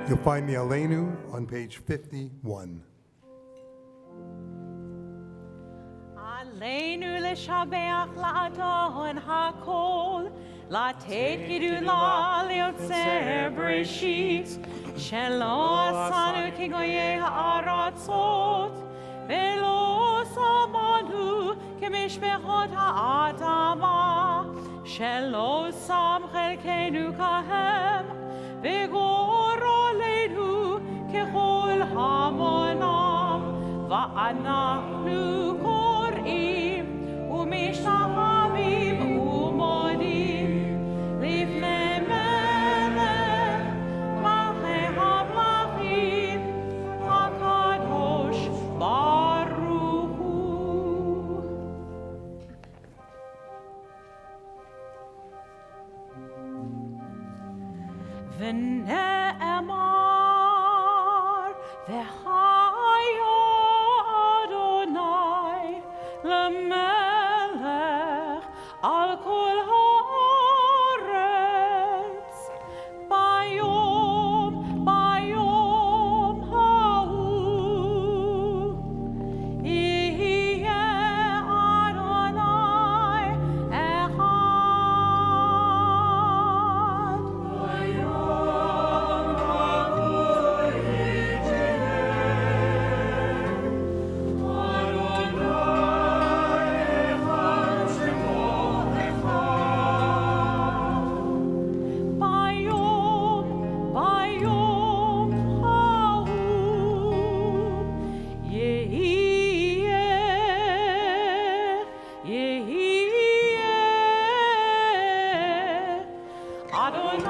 You'll find the Aleinu on page 51. עלינו לשבח לאדון הכל, לתת גדולה ליוצר בראשית, שלא עשנו כגויי הארצות, ולא שמנו כמשפחות האדמה, שלא שם חלקנו כהם, וגורלנו ככל המונם, ואנחנו קוראים ומשתחווים ומודים לפני מלך מלכי המלכים הקדוש ברוך הוא. ונאמר והיה אדוני למלך על כל הארץ ביום ההוא יהיה אדוני אחד. ביום ההוא יהיה אדוני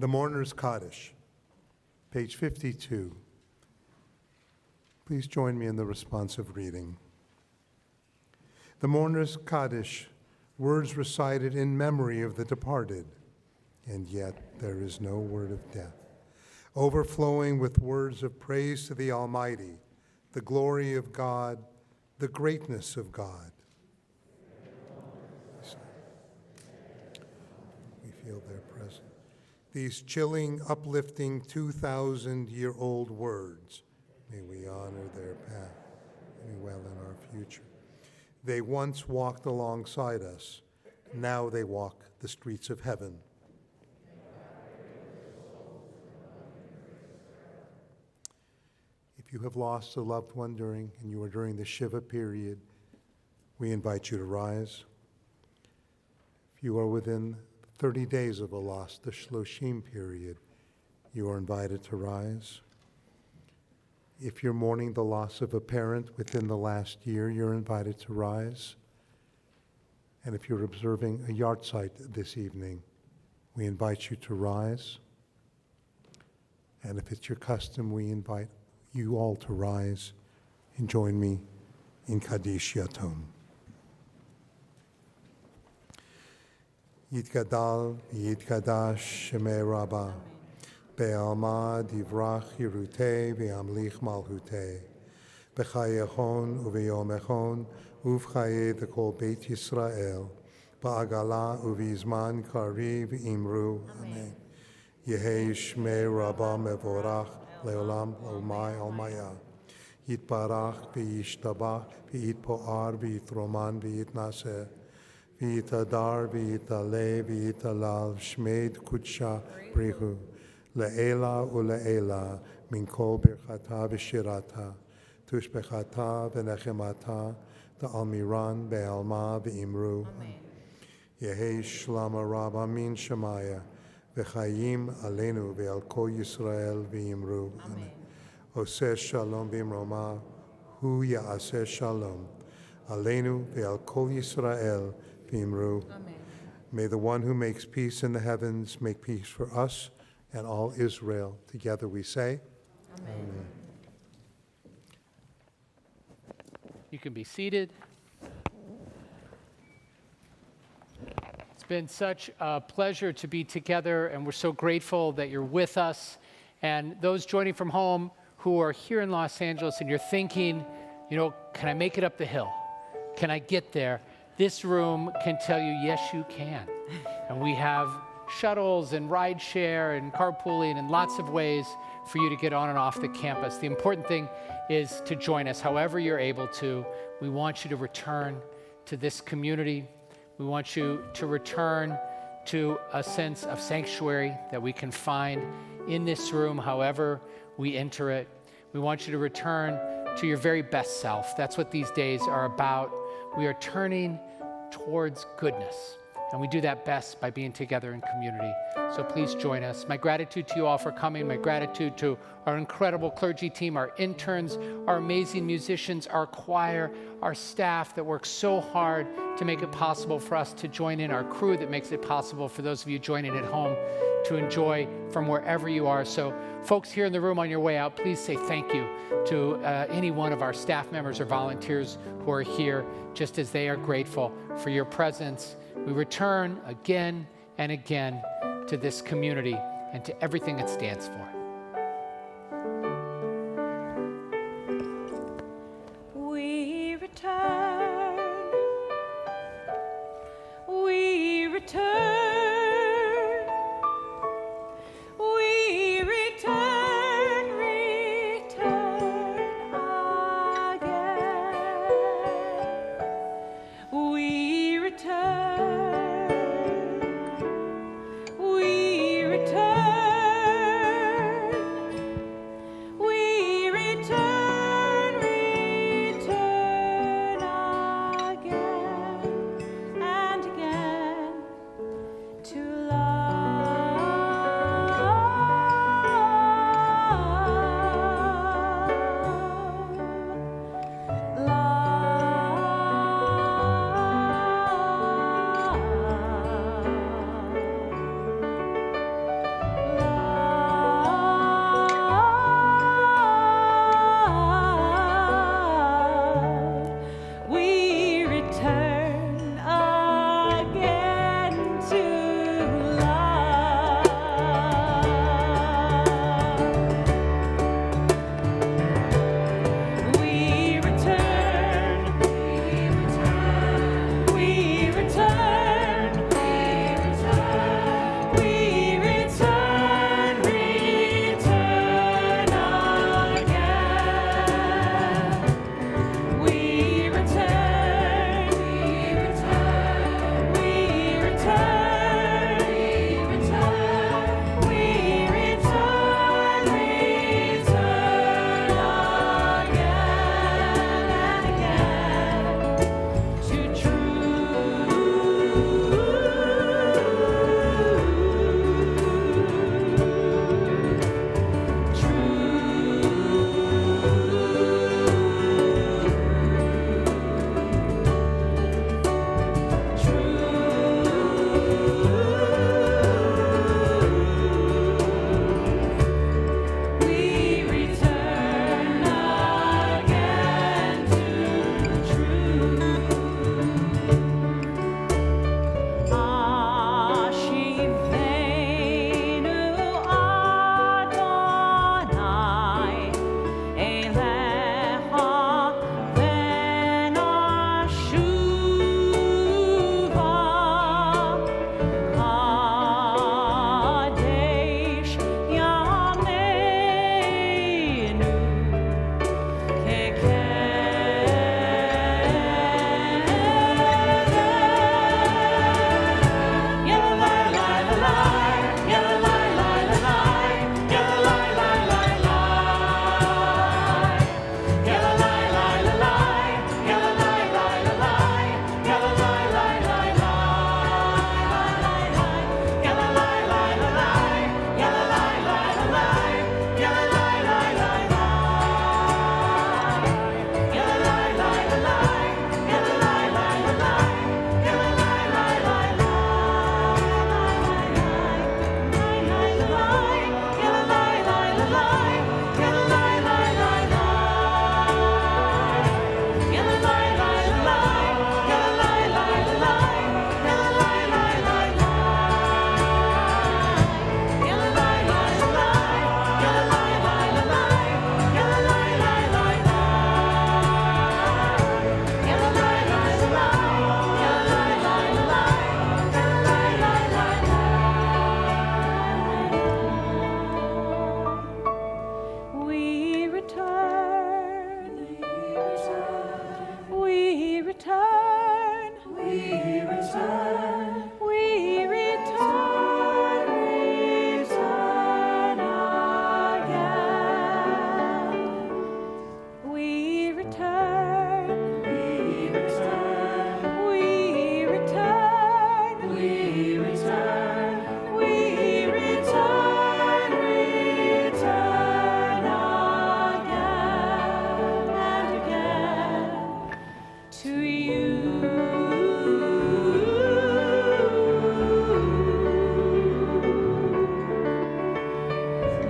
The Mourner's Kaddish, page 52. Please join me in the responsive reading. The Mourner's Kaddish, words recited in memory of the departed, and yet there is no word of death, overflowing with words of praise to the Almighty, the glory of God, the greatness of God. We feel their presence. These chilling, uplifting, 2,000-year-old words, may we honor their path, may we well in our future. They once walked alongside us, now they walk the streets of heaven. If you have lost a loved one during the Shiva period, we invite you to rise. If you are within 30 days of a loss, the Shloshim period, you are invited to rise. If you're mourning the loss of a parent within the last year, you're invited to rise. And if you're observing a yahrzeit this evening, we invite you to rise. And if it's your custom, we invite you all to rise and join me in Kaddish Yatom. Yitgadal v'yitkadash shemei Rabba, be'alma divrach yirutei v'yamlich malhutei, b'chayechon u'v'yomechon uv'chaye d'kol Beit Yisrael, ba'agala u'v'izman kari v'imru. Amen. Yehei shmei Rabba mevorach le'olam olmai olmaya. Yitbarach v'yishtabach v'yitpo'ar v'yitroman v'yitnaseh. V'yitadar v'yitaleh v'yitalal shmeid kudsha brihu le'ela u'le'ela min kol birchata v'shirata tushbechata v'nechemata ta'almiran be'alma v'imru. Yehei shlama rabba min shemaya v'chayim aleinu ve'al kol Yisrael v'imru. Oseh shalom b'imroma hu ya'aseh shalom aleinu ve'al kol Yisrael v'imru. May the one who makes peace in the heavens make peace for us and all Israel. Together we say, Amen. You can be seated. Let's been such a pleasure to be together, and we're so grateful that you're with us. And those joining from home who are here in Los Angeles and you're thinking, can I make it up the hill? Can I get there? This room can tell you, yes, you can. And we have shuttles and ride share and carpooling and lots of ways for you to get on and off the campus. The important thing is to join us however you're able to. We want you to return to this community. We want you to return to a sense of sanctuary that we can find in this room, however we enter it. We want you to return to your very best self. That's what these days are about. We are turning towards goodness, and we do that best by being together in community. So please join us. My gratitude to you all for coming. My gratitude to our incredible clergy team, our interns, our amazing musicians, our choir, our staff that work so hard to make it possible for us to join in, our crew that makes it possible for those of you joining at home to enjoy from wherever you are. So folks here in the room on your way out, please say thank you to any one of our staff members or volunteers who are here, just as they are grateful for your presence. We return again and again to this community and to everything it stands for. We return. We return. We return, return again. We return. We return.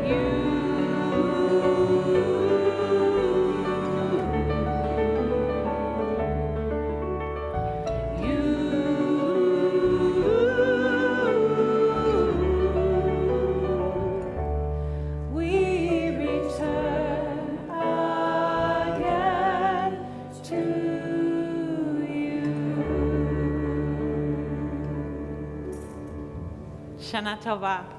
We return again to you. Shana Tova.